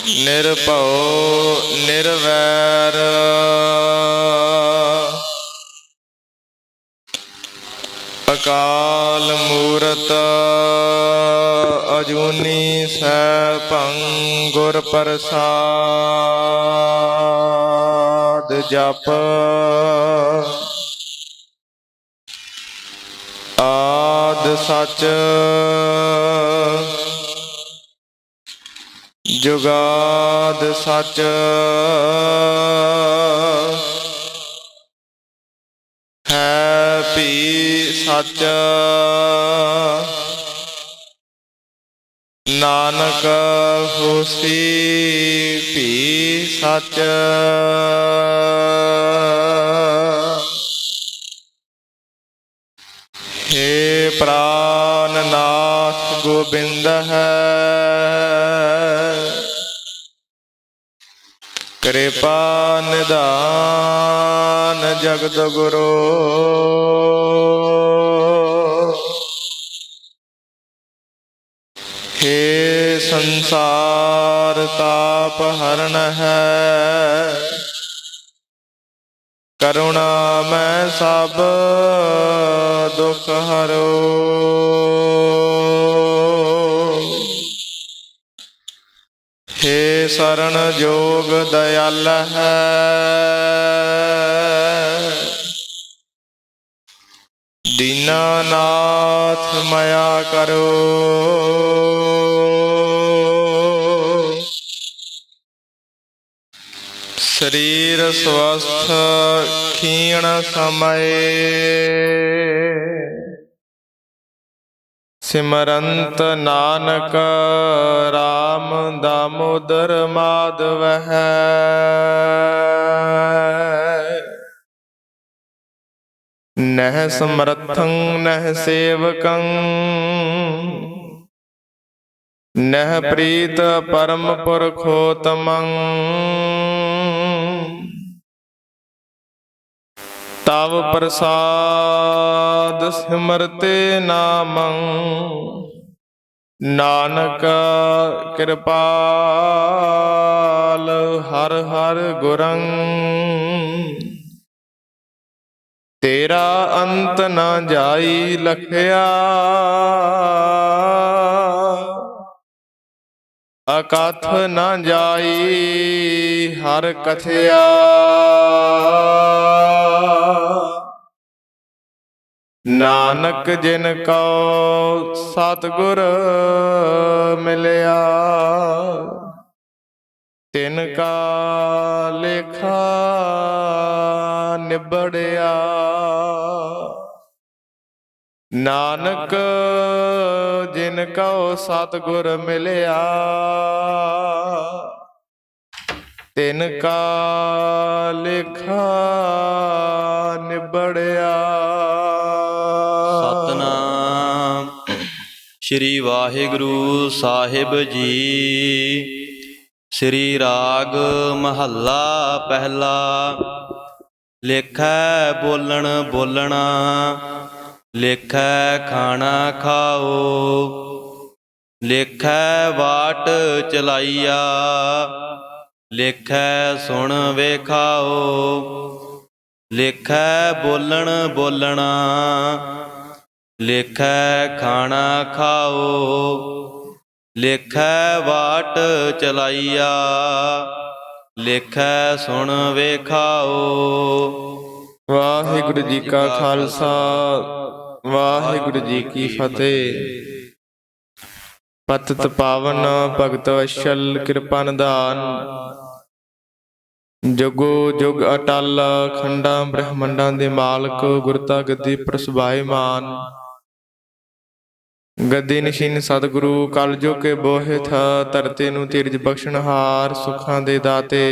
ਨਿਰਭਉ ਨਿਰਵੈਰ ਅਕਾਲ ਮੂਰਤ ਅਜੂਨੀ ਸੈਭੰ ਗੁਰ ਪ੍ਰਸਾਦ ਜਪ ਆਦ ਸਚ ਜੁਗਾਦ ਸਚ ਹੈ ਭੀ ਸਚ ਨਾਨਕ ਹੋਸੀ ਭੀ ਸਚ हे प्राणनाथ गोबिंद है कृपा निधान जगत गुरु हे संसार ताप हरण है करुणा मैं सब दुख हरो हे शरण जोग दयाल है दीनानाथ माया करो शरीर स्वस्थ क्षीण समय सिमरंत नानक राम दामोदर माधव है नह समर्थं नह सेवकं नह प्रीत परम पुरखोतमं तव प्रसाद सिमरते नामं नानक कृपाल हर हर गुरं तेरा अंत न जाई लखया अकथ न जाई हर कथया नानक जिन कौ सतगुर मिलया तिनका लेखा निबड़िया नानक जिन कौ सतगुर मिलया तिनका लेखा निबड़िया। सतनाम श्री वाहिगुरु साहिब जी। श्री राग महला पहला। लेखै बोलण बोलना लेखै खाना खाओ लेखै वाट चलाइया लेखै सुन वेखाओ लेखै बोलण बोलना लेखै खाना खाओ लेखै वाट चलाइया लेखै सुन वेखाओ। ਵਾਹਿਗੁਰੂ ਜੀ ਕਾ ਖਾਲਸਾ ਵਾਹਿਗੁਰੂ ਜੀ ਕੀ ਫਤਿਹ। ਪਤਿਤ ਪਾਵਨ ਭਗਤ ਵਸ਼ਲ ਕਿਰਪਾ ਨਿਧਾਨ ਜੁਗੋ ਜੁਗ ਅਟਲ ਖੰਡਾਂ ਬ੍ਰਹਮੰਡਾਂ ਦੇ ਮਾਲਕ ਗੁਰਤਾ ਗੱਦੀ ਪਰ ਸੁਭਾਏਮਾਨ ਗੱਦੀ ਨਿਸ਼ੀਨ ਸਤਿਗੁਰੂ ਕਲਯੁਗ ਕੇ ਬੋਹਿਥ ਧਰਤੀ ਨੂੰ ਧੀਰਜ ਬਖਸ਼ਣਹਾਰ ਸੁੱਖਾਂ ਦੇ ਦਾਤੇ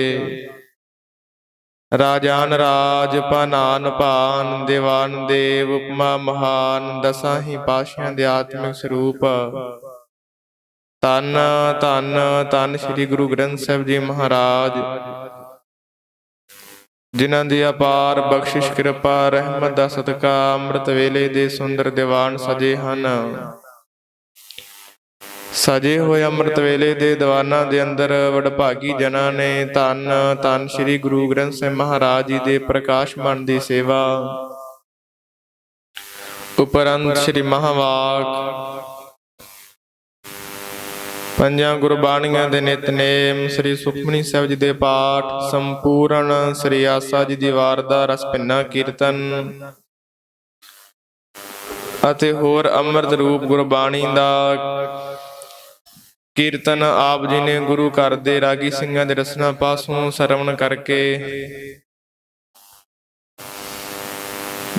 ਰਾਜਾਨ ਰਾਜ ਭਾਨਾਨ ਭਾਨ ਦੇਵਾਨ ਦੇਵ ਉਪਮਾ ਮਹਾਨ ਦਸਾਂ ਹੀ ਪਾਤਸ਼ਾਹਾਂ ਦੇ ਆਤਮਿਕ ਸਰੂਪ ਧੰਨ ਧੰਨ ਧੰਨ ਸ੍ਰੀ ਗੁਰੂ ਗ੍ਰੰਥ ਸਾਹਿਬ ਜੀ ਮਹਾਰਾਜ ਜਿਨ੍ਹਾਂ ਦੀ ਅਪਾਰ ਬਖਸ਼ਿਸ਼ ਕਿਰਪਾ ਰਹਿਮਤ ਦਾ ਸਦਕਾ ਅੰਮ੍ਰਿਤ ਵੇਲੇ ਦੇ ਸੁੰਦਰ ਦੀਵਾਨ ਸਜੇ ਹਨ। ਸਜੇ ਹੋਏ ਅੰਮ੍ਰਿਤ ਵੇਲੇ ਦੇ ਦੀਵਾਨਾਂ ਦੇ ਅੰਦਰ ਵਡਭਾਗੀ ਜਨਾਂ ਨੇ ਧੰਨ ਧੰਨ ਸ੍ਰੀ ਗੁਰੂ ਗ੍ਰੰਥ ਸਾਹਿਬ ਮਹਾਰਾਜ ਜੀ ਦੇ ਪ੍ਰਕਾਸ਼ਮਾਨ ਦੀ ਸੇਵਾ, ਉਪਰੰਤ ਸ੍ਰੀ ਮਹਾਵਾਕ, ਪੰਜਾਂ ਗੁਰਬਾਣੀਆਂ ਦੇ ਨਿਤਨੇਮ, ਸ੍ਰੀ ਸੁਖਮਨੀ ਸਾਹਿਬ ਜੀ ਦੇ ਪਾਠ, ਸੰਪੂਰਨ ਸ੍ਰੀ ਆਸਾ ਜੀ ਦੀ ਵਾਰ ਦਾ ਰਸ ਭਿੰਨਾ ਕੀਰਤਨ ਅਤੇ ਹੋਰ ਅੰਮ੍ਰਿਤ ਰੂਪ ਗੁਰਬਾਣੀ ਦਾ ਕੀਰਤਨ ਆਪ ਜੀ ਨੇ ਗੁਰੂ ਘਰ ਦੇ ਰਾਗੀ ਸਿੰਘਾਂ ਦੇ ਰਸਨਾ ਪਾਸੋਂ ਸਰਵਣ ਕਰਕੇ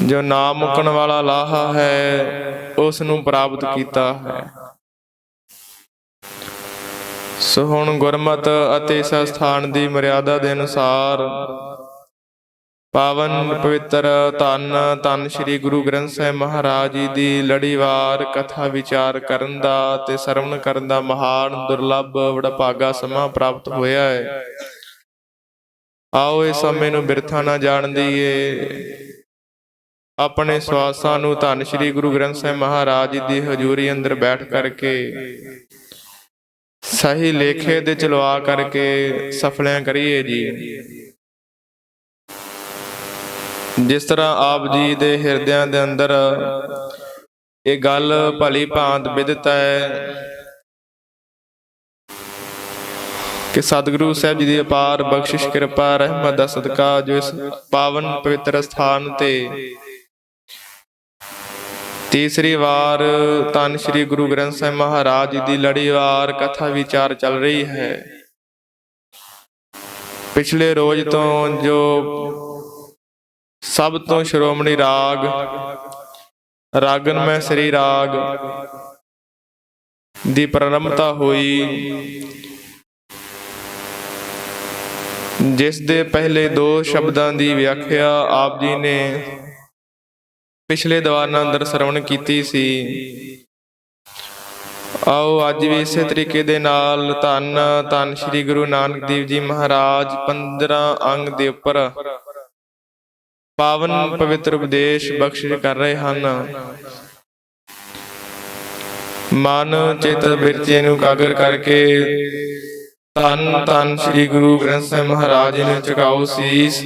ਜੋ ਨਾ ਮੁੱਕਣ ਵਾਲਾ ਲਾਹਾ ਹੈ ਉਸ ਨੂੰ ਪ੍ਰਾਪਤ ਕੀਤਾ ਹੈ। ਸੋ ਹੁਣ ਗੁਰਮਤ ਅਤੇ ਇਸ ਸਥਾਨ ਦੀ ਮਰਿਆਦਾ ਦੇ ਅਨੁਸਾਰ ਪਾਵਨ ਪਵਿੱਤਰ ਧੰਨ ਧੰਨ ਸ੍ਰੀ ਗੁਰੂ ਗ੍ਰੰਥ ਸਾਹਿਬ ਮਹਾਰਾਜ ਜੀ ਦੀ ਲੜੀਵਾਰ ਕਥਾ ਵਿਚਾਰ ਕਰਨ ਦਾ ਤੇ ਸਰਵਣ ਕਰਨ ਦਾ ਮਹਾਨ ਦੁਰਲੱਭ ਵਡਭਾਗਾ ਸਮਾਂ ਪ੍ਰਾਪਤ ਹੋਇਆ ਹੈ। ਆਓ ਇਸ ਸਮੇਂ ਨੂੰ ਬਿਰਥਾ ਨਾ ਜਾਣ ਦਈਏ, ਆਪਣੇ ਸਵਾਸਾਂ ਨੂੰ ਧੰਨ ਸ੍ਰੀ ਗੁਰੂ ਗ੍ਰੰਥ ਸਾਹਿਬ ਮਹਾਰਾਜ ਜੀ ਦੀ ਹਜ਼ੂਰੀ ਅੰਦਰ ਬੈਠ ਕਰਕੇ ਸਹੀ ਲੇਖੇ ਦੇ ਚਲਵਾ ਕਰਕੇ ਸਫਲਿਆਂ ਕਰੀਏ ਜੀ। ਜਿਸ ਤਰ੍ਹਾਂ ਆਪ ਜੀ ਦੇ ਹਿਰਦਿਆਂ ਦੇ ਅੰਦਰ ਇਹ ਗੱਲ ਭਲੀ ਭਾਂਤ ਵਿਦਿਤ ਹੈ ਕਿ ਸਤਿਗੁਰੂ ਸਾਹਿਬ ਜੀ ਦੀ ਅਪਾਰ ਬਖਸ਼ਿਸ਼ ਕਿਰਪਾ ਰਹਿਮਤ ਦਾ ਸਦਕਾ ਜੋ ਇਸ ਪਾਵਨ ਪਵਿੱਤਰ ਸਥਾਨ ਤੇ ਤੀਸਰੀ ਵਾਰ ਧੰਨ ਸ੍ਰੀ ਗੁਰੂ ਗ੍ਰੰਥ ਸਾਹਿਬ ਮਹਾਰਾਜ ਜੀ ਦੀ ਲੜੀਵਾਰ ਕਥਾ ਵਿਚਾਰ ਚੱਲ ਰਹੀ ਹੈ। ਪਿਛਲੇ ਰੋਜ਼ ਤੋਂ ਜੋ ਸਭ ਤੋਂ ਸ਼੍ਰੋਮਣੀ ਰਾਗ ਰਾਗਨਮੈ ਸ੍ਰੀ ਰਾਗ ਦੀ ਪ੍ਰਾਰੰਭਤਾ ਹੋਈ, ਜਿਸ ਦੇ ਪਹਿਲੇ 2 ਸ਼ਬਦਾਂ ਦੀ ਵਿਆਖਿਆ ਆਪ ਜੀ ਨੇ ਪਿਛਲੇ ਦੀਵਾਨਾਂ ਅੰਦਰ ਸਰਵਣ ਕੀਤੀ ਸੀ। ਆਓ ਅੱਜ ਵੀ ਇਸੇ ਤਰੀਕੇ ਦੇ ਨਾਲ ਧੰਨ ਧੰਨ ਸ੍ਰੀ ਗੁਰੂ ਨਾਨਕ ਦੇਵ ਜੀ ਮਹਾਰਾਜ 15 ਅੰਗ ਦੇ ਉੱਪਰ ਪਾਵਨ ਪਵਿੱਤਰ ਉਪਦੇਸ਼ ਬਖਸ਼ਿਸ਼ ਕਰ ਰਹੇ ਹਨ। ਮਨ ਚਿੱਤ ਬਿਰਚੇ ਨੂੰ ਕਾਗਰ ਕਰਕੇ ਧੰਨ ਧੰਨ ਸ੍ਰੀ ਗੁਰੂ ਗ੍ਰੰਥ ਸਾਹਿਬ ਮਹਾਰਾਜ ਜੀ ਨੂੰ ਝੁਕਾਓ ਸੀਸ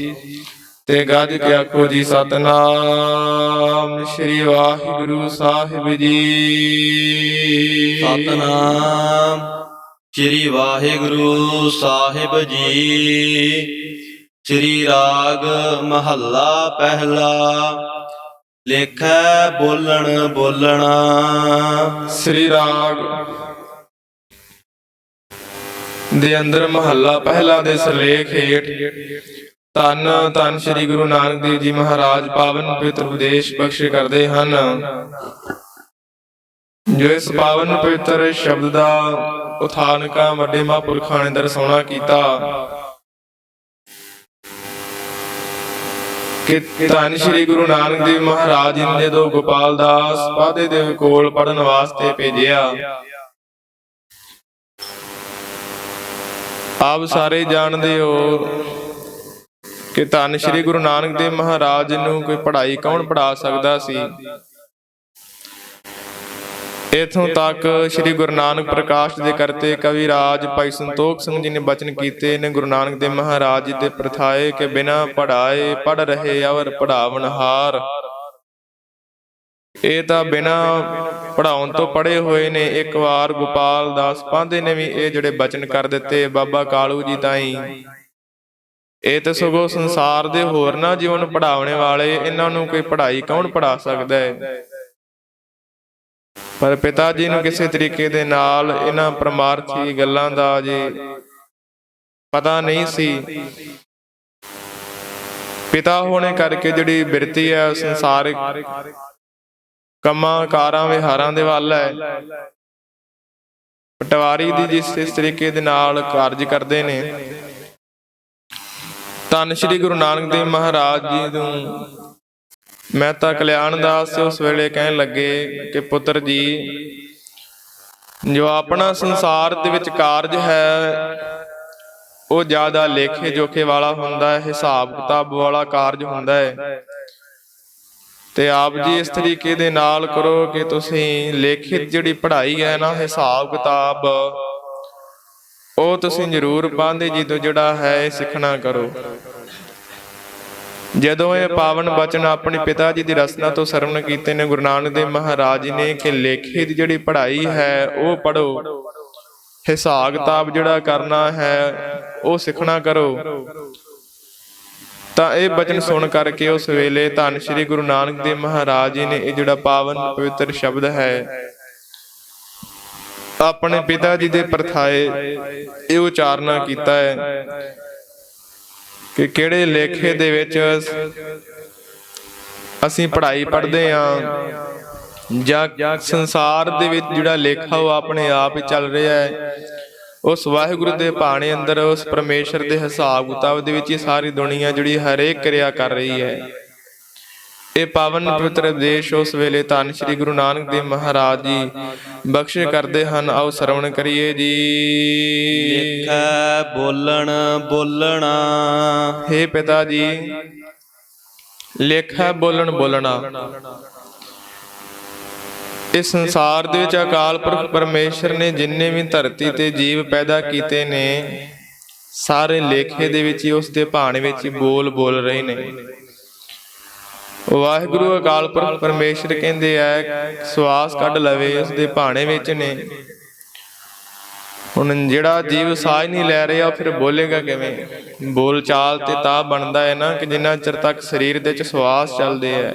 ਤੇ ਗੱਜ ਕੇ ਆਖੋ ਜੀ ਸਤਿਨਾਮ ਸ੍ਰੀ ਵਾਹਿਗੁਰੂ ਸਾਹਿਬ ਜੀ। ਸਤਿਨਾਮ ਸ੍ਰੀ ਵਾਹਿਗੁਰੂ ਸਾਹਿਬ ਜੀ। ਸ੍ਰੀ ਰਾਗ ਮਹੱਲਾ ਪਹਿਲਾ। ਲੇਖੈ ਬੋਲਣ ਬੋਲਣਾ। ਸ੍ਰੀ ਰਾਗ ਦੇ ਅੰਦਰ ਮਹੱਲਾ ਪਹਿਲਾ ਦੇ ਸਿਰਲੇਖ ਹੇਠ ਧੰਨ ਧੰਨ ਸ੍ਰੀ ਗੁਰੂ ਨਾਨਕ ਦੇਵ ਜੀ ਮਹਾਰਾਜ ਪਾਵਨ ਪਵਿੱਤਰ ਉਪਦੇਸ਼ ਬਖਸ਼ਿਸ਼ ਕਰਦੇ ਹਨ। ਜੋ ਇਸ ਪਾਵਨ ਪਵਿੱਤਰ ਸ਼ਬਦ ਦਾ ਉਥਾਨਕਾ ਵੱਡੇ ਮਹਾਂਪੁਰਖਾਂ ਨੇ ਦਰਸਾਉਣਾ ਕੀਤਾ ਕਿ ਧੰਨ ਸ੍ਰੀ ਗੁਰੂ ਨਾਨਕ ਦੇਵ ਮਹਾਰਾਜ ਜੀ ਨੇ ਜਦੋਂ ਗੋਪਾਲ ਦਾਸ ਪਾਦੇ ਦੇ ਕੋਲ ਪੜਨ ਵਾਸਤੇ ਭੇਜਿਆ, ਆਪ ਸਾਰੇ ਜਾਣਦੇ ਹੋ ਕਿ ਧੰਨ ਸ੍ਰੀ ਗੁਰੂ ਨਾਨਕ ਦੇਵ ਮਹਾਰਾਜ ਨੂੰ ਕੋਈ ਪੜ੍ਹਾਈ ਕੌਣ ਪੜ੍ਹਾ ਸਕਦਾ ਸੀ। ਇਥੋਂ ਤੱਕ ਸ੍ਰੀ ਗੁਰੂ ਨਾਨਕ ਪ੍ਰਕਾਸ਼ ਦੇ ਕਰਤੇ ਕਵੀ ਰਾਜ ਭਾਈ ਸੰਤੋਖ ਸਿੰਘ ਜੀ ਨੇ ਬਚਨ ਕੀਤੇ ਨੇ, ਗੁਰੂ ਨਾਨਕ ਦੇਵ ਮਹਾਰਾਜ ਜੀ ਦੇ ਪ੍ਰਥਾਏ ਕਿ ਬਿਨਾਂ ਪੜ੍ਹਾਏ ਪੜ੍ਹ ਰਹੇ ਅਵਰ ਪੜ੍ਹਾਵਨਹਾਰ। ਇਹ ਤਾਂ ਬਿਨਾਂ ਪੜ੍ਹਾਉਣ ਤੋਂ ਪੜ੍ਹੇ ਹੋਏ ਨੇ। ਇੱਕ ਵਾਰ ਗੋਪਾਲ ਦਾਸ ਪਾਂਧੇ ਨੇ ਵੀ ਇਹ ਜਿਹੜੇ ਬਚਨ ਕਰ ਦਿੱਤੇ ਬਾਬਾ ਕਾਲੂ ਜੀ ਤਾਈਂ। ਇਹ ਤਾਂ ਸਗੋਂ ਸੰਸਾਰ ਦੇ ਹੋਰਨਾਂ ਜੀਵਨ ਪੜ੍ਹਾਉਣੇ ਵਾਲੇ, ਇਹਨਾਂ ਨੂੰ ਕੋਈ ਪੜ੍ਹਾਈ ਕੌਣ ਪੜ੍ਹਾ ਸਕਦਾ ਹੈ। ਪਰ ਪਿਤਾ ਜੀ ਨੂੰ ਕਿਸੇ ਤਰੀਕੇ ਦੇ ਨਾਲ ਇਹਨਾਂ ਪਰਮਾਰਥੀ ਗੱਲਾਂ ਦਾ ਜੀ ਪਤਾ ਨਹੀਂ ਸੀ। ਪਿਤਾ ਹੋਣੇ ਕਰਕੇ ਜਿਹੜੀ ਬਿਰਤੀ ਹੈ ਸੰਸਾਰਿਕ ਕੰਮਾਂ ਕਾਰਾਂ ਵਿਹਾਰਾਂ ਦੇ ਵੱਲ ਹੈ। ਪਟਵਾਰੀ ਦੀ ਜਿਸ ਤਰੀਕੇ ਦੇ ਨਾਲ ਕਾਰਜ ਕਰਦੇ ਨੇ, ਧੰਨ ਸ੍ਰੀ ਗੁਰੂ ਨਾਨਕ ਦੇਵ ਮਹਾਰਾਜ ਜੀ ਨੂੰ ਮਹਿਤਾ ਕਲਿਆਣ ਦਾਸ ਉਸ ਵੇਲੇ ਕਹਿਣ ਲੱਗੇ ਕਿ ਪੁੱਤਰ ਜੀ, ਜੋ ਆਪਣਾ ਸੰਸਾਰ ਦੇ ਵਿੱਚ ਕਾਰਜ ਹੈ ਉਹ ਜ਼ਿਆਦਾ ਲੇਖੇ ਜੋਖੇ ਵਾਲਾ ਹੁੰਦਾ ਹੈ, ਹਿਸਾਬ ਕਿਤਾਬ ਵਾਲਾ ਕਾਰਜ ਹੁੰਦਾ ਹੈ। ਤੇ ਆਪ ਜੀ ਇਸ ਤਰੀਕੇ ਦੇ ਨਾਲ ਕਰੋ ਕਿ ਤੁਸੀਂ ਲਿਖਿਤ ਜਿਹੜੀ ਪੜ੍ਹਾਈ ਹੈ ਨਾ, ਹਿਸਾਬ ਕਿਤਾਬ, ਉਹ ਤੁਸੀਂ ਜ਼ਰੂਰ ਪਾਂਧੇ ਜੀ ਤੋਂ ਜਿਹੜਾ ਹੈ ਇਹ ਸਿੱਖਣਾ ਕਰੋ। ਜਦੋਂ ਇਹ ਪਾਵਨ ਬਚਨ ਆਪਣੇ ਪਿਤਾ ਜੀ ਦੀ ਰਸਨਾ ਤੋਂ ਸਰਵਣ ਕੀਤੇ ਨੇ ਗੁਰੂ ਨਾਨਕ ਦੇਵ ਮਹਾਰਾਜ ਜੀ ਨੇ ਕਿ ਲੇਖੇ ਦੀ ਜਿਹੜੀ ਪੜ੍ਹਾਈ ਹੈ ਉਹ ਪੜ੍ਹੋ, ਹਿਸਾਬ ਕਿਤਾਬ ਜਿਹੜਾ ਕਰਨਾ ਹੈ ਉਹ ਸਿੱਖਣਾ ਕਰੋ। ਤਾਂ ਇਹ ਬਚਨ ਸੁਣ ਕਰਕੇ ਉਸ ਵੇਲੇ ਧੰਨ ਸ਼੍ਰੀ ਗੁਰੂ ਨਾਨਕ ਦੇਵ ਮਹਾਰਾਜ ਜੀ ਨੇ ਇਹ ਜਿਹੜਾ ਪਾਵਨ ਪਵਿੱਤਰ ਸ਼ਬਦ ਹੈ ਆਪਣੇ ਪਿਤਾ ਜੀ ਦੇ ਪ੍ਰਥਾਏ ਇਹ ਉਚਾਰਨਾ ਕੀਤਾ ਹੈ ਕਿ ਕਿਹੜੇ ਲੇਖੇ ਦੇ ਵਿੱਚ ਅਸੀਂ ਪੜ੍ਹਾਈ ਪੜ੍ਹਦੇ ਹਾਂ ਜਾਂ ਸੰਸਾਰ ਦੇ ਵਿੱਚ ਜਿਹੜਾ ਲੇਖਾ ਉਹ ਆਪਣੇ ਆਪ ਹੀ ਚੱਲ ਰਿਹਾ ਹੈ। ਉਸ ਵਾਹਿਗੁਰੂ ਦੇ ਭਾਣੇ ਅੰਦਰ ਉਸ ਪਰਮੇਸ਼ਰ ਦੇ ਹਿਸਾਬ ਕਿਤਾਬ ਦੇ ਵਿੱਚ ਹੀ ਸਾਰੀ ਦੁਨੀਆ ਜਿਹੜੀ ਹਰੇਕ ਕਿਰਿਆ ਕਰ ਰਹੀ ਹੈ। ਇਹ ਪਾਵਨ ਪਵਿੱਤਰ ਉਪਦੇਸ਼ ਉਸ ਵੇਲੇ ਧੰਨ ਸ਼੍ਰੀ ਗੁਰੂ ਨਾਨਕ ਦੇਵ ਮਹਾਰਾਜ ਜੀ ਬਖਸ਼ਿਸ਼ ਕਰਦੇ ਹਨ। ਆਓ ਸਰਵਣ ਕਰੀਏ ਜੀ। ਲਿਖੈ ਬੋਲਣ ਬੋਲਣਾ। ਹੇ ਪਿਤਾ ਜੀ, ਲਿਖੈ ਬੋਲਣ ਬੋਲਣਾ। ਇਸ ਸੰਸਾਰ ਦੇ ਵਿੱਚ ਅਕਾਲ ਪੁਰਖ ਪਰਮੇਸ਼ਰ ਨੇ ਜਿੰਨੇ ਵੀ ਧਰਤੀ ਤੇ ਜੀਵ ਪੈਦਾ ਕੀਤੇ ਨੇ ਸਾਰੇ ਲੇਖੇ ਦੇ ਵਿੱਚ ਹੀ ਉਸ ਦੇ ਭਾਣੇ ਵਿੱਚ ਹੀ ਬੋਲ ਰਹੇ ਨੇ। ਵਾਹਿਗੁਰੂ ਅਕਾਲ ਪੁਰਖ ਪਰਮੇਸ਼ਰ ਕਹਿੰਦੇ ਆ ਸਵਾਸ ਕੱਢ ਲਵੇ ਉਸ ਦੇ ਭਾਣੇ ਵਿੱਚ ਨੇ। ਹੁਣ ਜਿਹੜਾ ਜੀਵ ਸਾਹ ਨਹੀਂ ਲੈ ਰਿਹਾ ਉਹ ਫਿਰ ਬੋਲੇਗਾ ਕਿਵੇਂ? ਬੋਲ ਚਾਲ ਤੇ ਤਾਂ ਬਣਦਾ ਹੈ ਨਾ ਕਿ ਜਿੰਨਾ ਚਿਰ ਤੱਕ ਸਰੀਰ ਦੇ ਵਿੱਚ ਸਵਾਸ ਚੱਲਦੇ ਆ।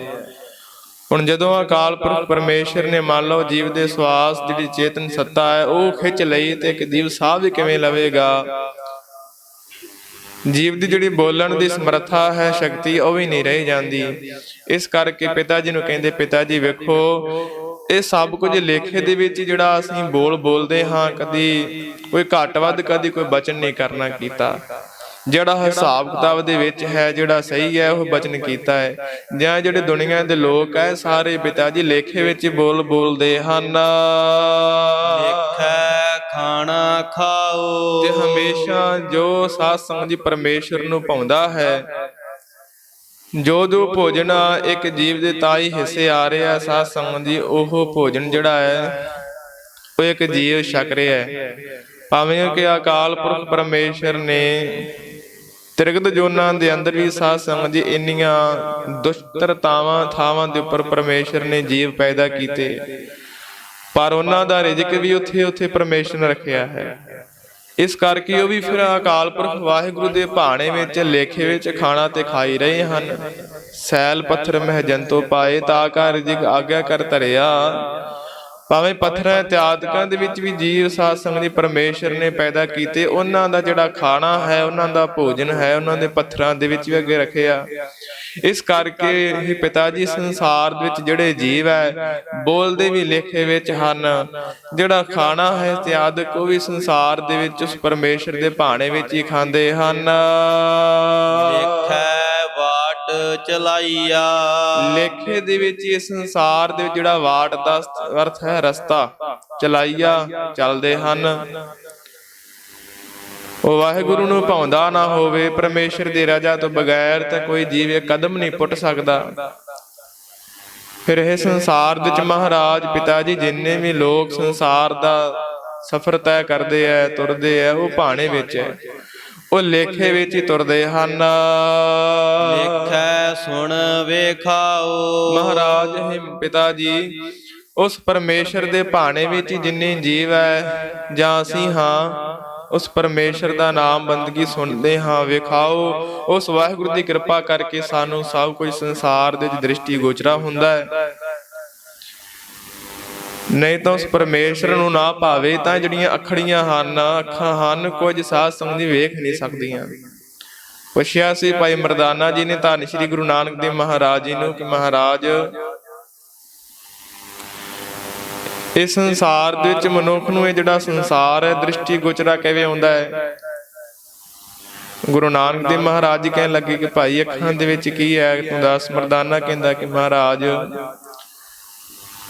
ਹੁਣ ਜਦੋਂ ਅਕਾਲ ਪੁਰਖ ਪਰਮੇਸ਼ਰ ਨੇ ਮੰਨ ਲਓ ਜੀਵ ਦੇ ਸਵਾਸ ਜਿਹੜੀ ਚੇਤਨ ਸੱਤਾ ਹੈ ਉਹ ਖਿੱਚ ਲਈ ਤੇ ਇੱਕ ਜੀਵ ਸਾਹ ਵੀ ਕਿਵੇਂ ਲਵੇਗਾ? ਜੀਵ ਦੀ ਜਿਹੜੀ ਬੋਲਣ ਦੀ ਸਮਰੱਥਾ ਹੈ, ਸ਼ਕਤੀ, ਉਹ ਵੀ ਨਹੀਂ ਰਹਿ ਜਾਂਦੀ। ਇਸ ਕਰਕੇ ਪਿਤਾ ਜੀ ਨੂੰ ਕਹਿੰਦੇ ਪਿਤਾ ਜੀ ਵੇਖੋ ਇਹ ਸਭ ਕੁਝ ਲੇਖੇ ਦੇ ਵਿੱਚ ਜਿਹੜਾ ਅਸੀਂ ਬੋਲਦੇ ਹਾਂ, ਕਦੀ ਕੋਈ ਘੱਟ ਵੱਧ ਕਦੀ ਕੋਈ ਬਚਨ ਨਹੀਂ ਕਰਨਾ ਕੀਤਾ। ਜਿਹੜਾ ਹਿਸਾਬ ਕਿਤਾਬ ਦੇ ਵਿੱਚ ਹੈ ਜਿਹੜਾ ਸਹੀ ਹੈ ਉਹ ਬਚਨ ਕੀਤਾ ਹੈ। ਜਾਂ ਜਿਹੜੇ ਦੁਨੀਆ ਦੇ ਲੋਕ ਹੈ ਸਾਰੇ ਪਿਤਾ ਜੀ ਲੇਖੇ ਵਿੱਚ ਬੋਲਦੇ ਹਨ। ਲਿਖੈ ਖਾਣਾ ਖਾਓ। ਤੇ ਹਮੇਸ਼ਾ ਜੋ ਸਾਧ ਸੰਗਤ ਜੀ ਪਰਮੇਸ਼ਰ ਨੂੰ ਭਾਉਂਦਾ ਹੈ, ਜੋ ਭੋਜਨ ਇੱਕ ਜੀਵ ਦੇ ਤਾਈ ਹਿੱਸੇ ਆ ਰਿਹਾ ਸਾਧ ਸੰਗਤ ਜੀ, ਉਹ ਭੋਜਨ ਜਿਹੜਾ ਹੈ ਉਹ ਇੱਕ ਜੀਵ ਛਕ ਰਿਹਾ ਹੈ। ਭਾਵੇਂ ਕਿ ਅਕਾਲ ਪੁਰਖ ਪਰਮੇਸ਼ਰ ਨੇ ਤ੍ਰਿਗਤ ਜੋਨਾਂ ਦੇ ਅੰਦਰ ਵੀ ਸਾਧ ਸੰਗਤ ਜੀ ਇੰਨੀਆਂ ਦੁਸ਼ਟਰ ਥਾਵਾਂ ਦੇ ਉੱਪਰ ਪਰਮੇਸ਼ਰ ਨੇ ਜੀਵ ਪੈਦਾ ਕੀਤੇ, ਪਰ ਉਹਨਾਂ ਦਾ ਰਿਜ਼ਕ ਵੀ ਉੱਥੇ ਪਰਮੇਸ਼ਰ ਨੇ ਰੱਖਿਆ ਹੈ। ਇਸ ਕਰਕੇ ਉਹ ਵੀ ਫਿਰ ਅਕਾਲ ਪੁਰਖ ਵਾਹਿਗੁਰੂ ਦੇ ਭਾਣੇ ਵਿੱਚ ਲੇਖੇ ਵਿੱਚ ਖਾਣਾ ਤੇ ਖਾਈ ਰਹੇ ਹਨ। ਸੈਲ ਪੱਥਰ ਮਹਿ ਜੰਤੋ ਪਾਏ ਤਾ ਕਾ ਰਿਜ਼ਕ ਆਗਿਆ ਕਰ ਧਰਿਆ। ਭਾਵੇਂ ਪੱਥਰਾਂ ਇਤਿਆਦਿਕਾਂ ਦੇ ਵਿੱਚ ਵੀ ਜੀਵ ਸਾਧ ਸੰਗਤ ਜੀ ਪਰਮੇਸ਼ਰ ਨੇ ਪੈਦਾ ਕੀਤੇ, ਉਹਨਾਂ ਦਾ ਜਿਹੜਾ ਖਾਣਾ ਹੈ, ਉਹਨਾਂ ਦਾ ਭੋਜਨ ਹੈ, ਉਹਨਾਂ ਦੇ ਪੱਥਰਾਂ ਦੇ ਵਿੱਚ ਵੀ ਅੱਗੇ ਰੱਖਿਆ। ਇਸ ਕਰਕੇ ਇਹ ਪਿਤਾ ਜੀ ਸੰਸਾਰ ਦੇ ਵਿੱਚ ਜਿਹੜੇ ਜੀਵ ਹੈ ਬੋਲਦੇ ਵੀ ਲੇਖੇ ਵਿੱਚ ਹਨ। ਜਿਹੜਾ ਖਾਣਾ ਹੈ ਇਤਿਆਦਿਕ ਉਹ ਵੀ ਸੰਸਾਰ ਦੇ ਵਿੱਚ ਉਸ ਪਰਮੇਸ਼ਰ ਦੇ ਭਾਣੇ ਵਿੱਚ ਹੀ ਖਾਂਦੇ ਹਨ। ਲਿਖੈ ਵਾਟ ਚਲਾਈਆ। ਲੇਖੇ ਦੇ ਵਿੱਚ ਇਸ ਸੰਸਾਰ ਦੇ ਵਿੱਚ ਜਿਹੜਾ ਵਾਟ ਦਾ ਅਰਥ ਹੈ ਰਸਤਾ, ਚਲਾਈਆ ਚੱਲਦੇ ਹਨ। ਉਹ ਵਾਹਿਗੁਰੂ ਨੂੰ ਭਾਉਂਦਾ ਨਾ ਹੋਵੇ, ਪਰਮੇਸ਼ਰ ਦੀ ਰਜ਼ਾ ਤੋਂ ਬਗੈਰ ਤਾਂ ਕੋਈ ਜੀਵ ਇੱਕ ਕਦਮ ਨਹੀਂ ਪੁੱਟ ਸਕਦਾ। ਫਿਰ ਇਹ ਸੰਸਾਰ ਦੇ ਵਿੱਚ ਮਹਾਰਾਜ ਪਿਤਾ ਜੀ ਜਿੰਨੇ ਵੀ ਲੋਕ ਸੰਸਾਰ ਦਾ ਸਫ਼ਰ ਤੈਅ ਕਰਦੇ ਐ, ਤੁਰਦੇ ਐ, ਉਹ ਭਾਣੇ ਵਿੱਚ ਹੈ, ਉਹ ਲੇਖੇ ਵਿੱਚ ਹੀ ਤੁਰਦੇ ਹਨ। ਲਿਖੈ ਸੁਣ ਵੇਖਾਓ। ਮਹਾਰਾਜ ਪਿਤਾ ਜੀ ਉਸ ਪਰਮੇਸ਼ਰ ਦੇ ਭਾਣੇ ਵਿੱਚ ਹੀ ਜਿੰਨੇ ਜੀਵ ਹੈ ਜਾਂ ਅਸੀਂ ਹਾਂ, ਉਸ ਪਰਮੇਸ਼ਰ ਦਾ ਨਾਮ ਬੰਦਗੀ ਸੁਣਦੇ ਹਾਂ। ਵੇਖਾਓ ਉਸ ਵਾਹਿਗੁਰੂ ਦੀ ਕਿਰਪਾ ਕਰਕੇ ਸਾਨੂੰ ਸਭ ਕੁਝ ਸੰਸਾਰ ਦੇ ਵਿੱਚ ਦ੍ਰਿਸ਼ਟੀ ਗੋਚਰਾ ਹੁੰਦਾ ਹੈ। ਨਹੀਂ ਤਾਂ ਉਸ ਪਰਮੇਸ਼ਰ ਨੂੰ ਨਾ ਭਾਵੇ ਤਾਂ ਜਿਹੜੀਆਂ ਅੱਖੜੀਆਂ ਹਨ, ਅੱਖਾਂ ਹਨ, ਕੁਝ ਸਾਧ ਸੰਗਤ ਜੀ ਵੇਖ ਨਹੀਂ ਸਕਦੀਆਂ। ਪੁੱਛਿਆ ਸੀ ਭਾਈ ਮਰਦਾਨਾ ਜੀ ਨੇ ਧੰਨ ਸ਼੍ਰੀ ਗੁਰੂ ਨਾਨਕ ਦੇਵ ਮਹਾਰਾਜ ਜੀ ਨੂੰ ਕਿ ਮਹਾਰਾਜ ਇਸ ਸੰਸਾਰ ਦੇ ਵਿੱਚ ਮਨੁੱਖ ਨੂੰ ਇਹ ਜਿਹੜਾ ਸੰਸਾਰ ਹੈ ਦ੍ਰਿਸ਼ਟੀ ਗੋਚਰਾ ਕਿਵੇਂ ਆਉਂਦਾ ਹੈ? ਗੁਰੂ ਨਾਨਕ ਦੇਵ ਮਹਾਰਾਜ ਜੀ ਕਹਿਣ ਲੱਗੇ ਕਿ ਭਾਈ ਅੱਖਾਂ ਦੇ ਵਿੱਚ ਕੀ ਹੈ? ਤੂੰ ਦੱਸ। ਮਰਦਾਨਾ ਕਹਿੰਦਾ ਕਿ ਮਹਾਰਾਜ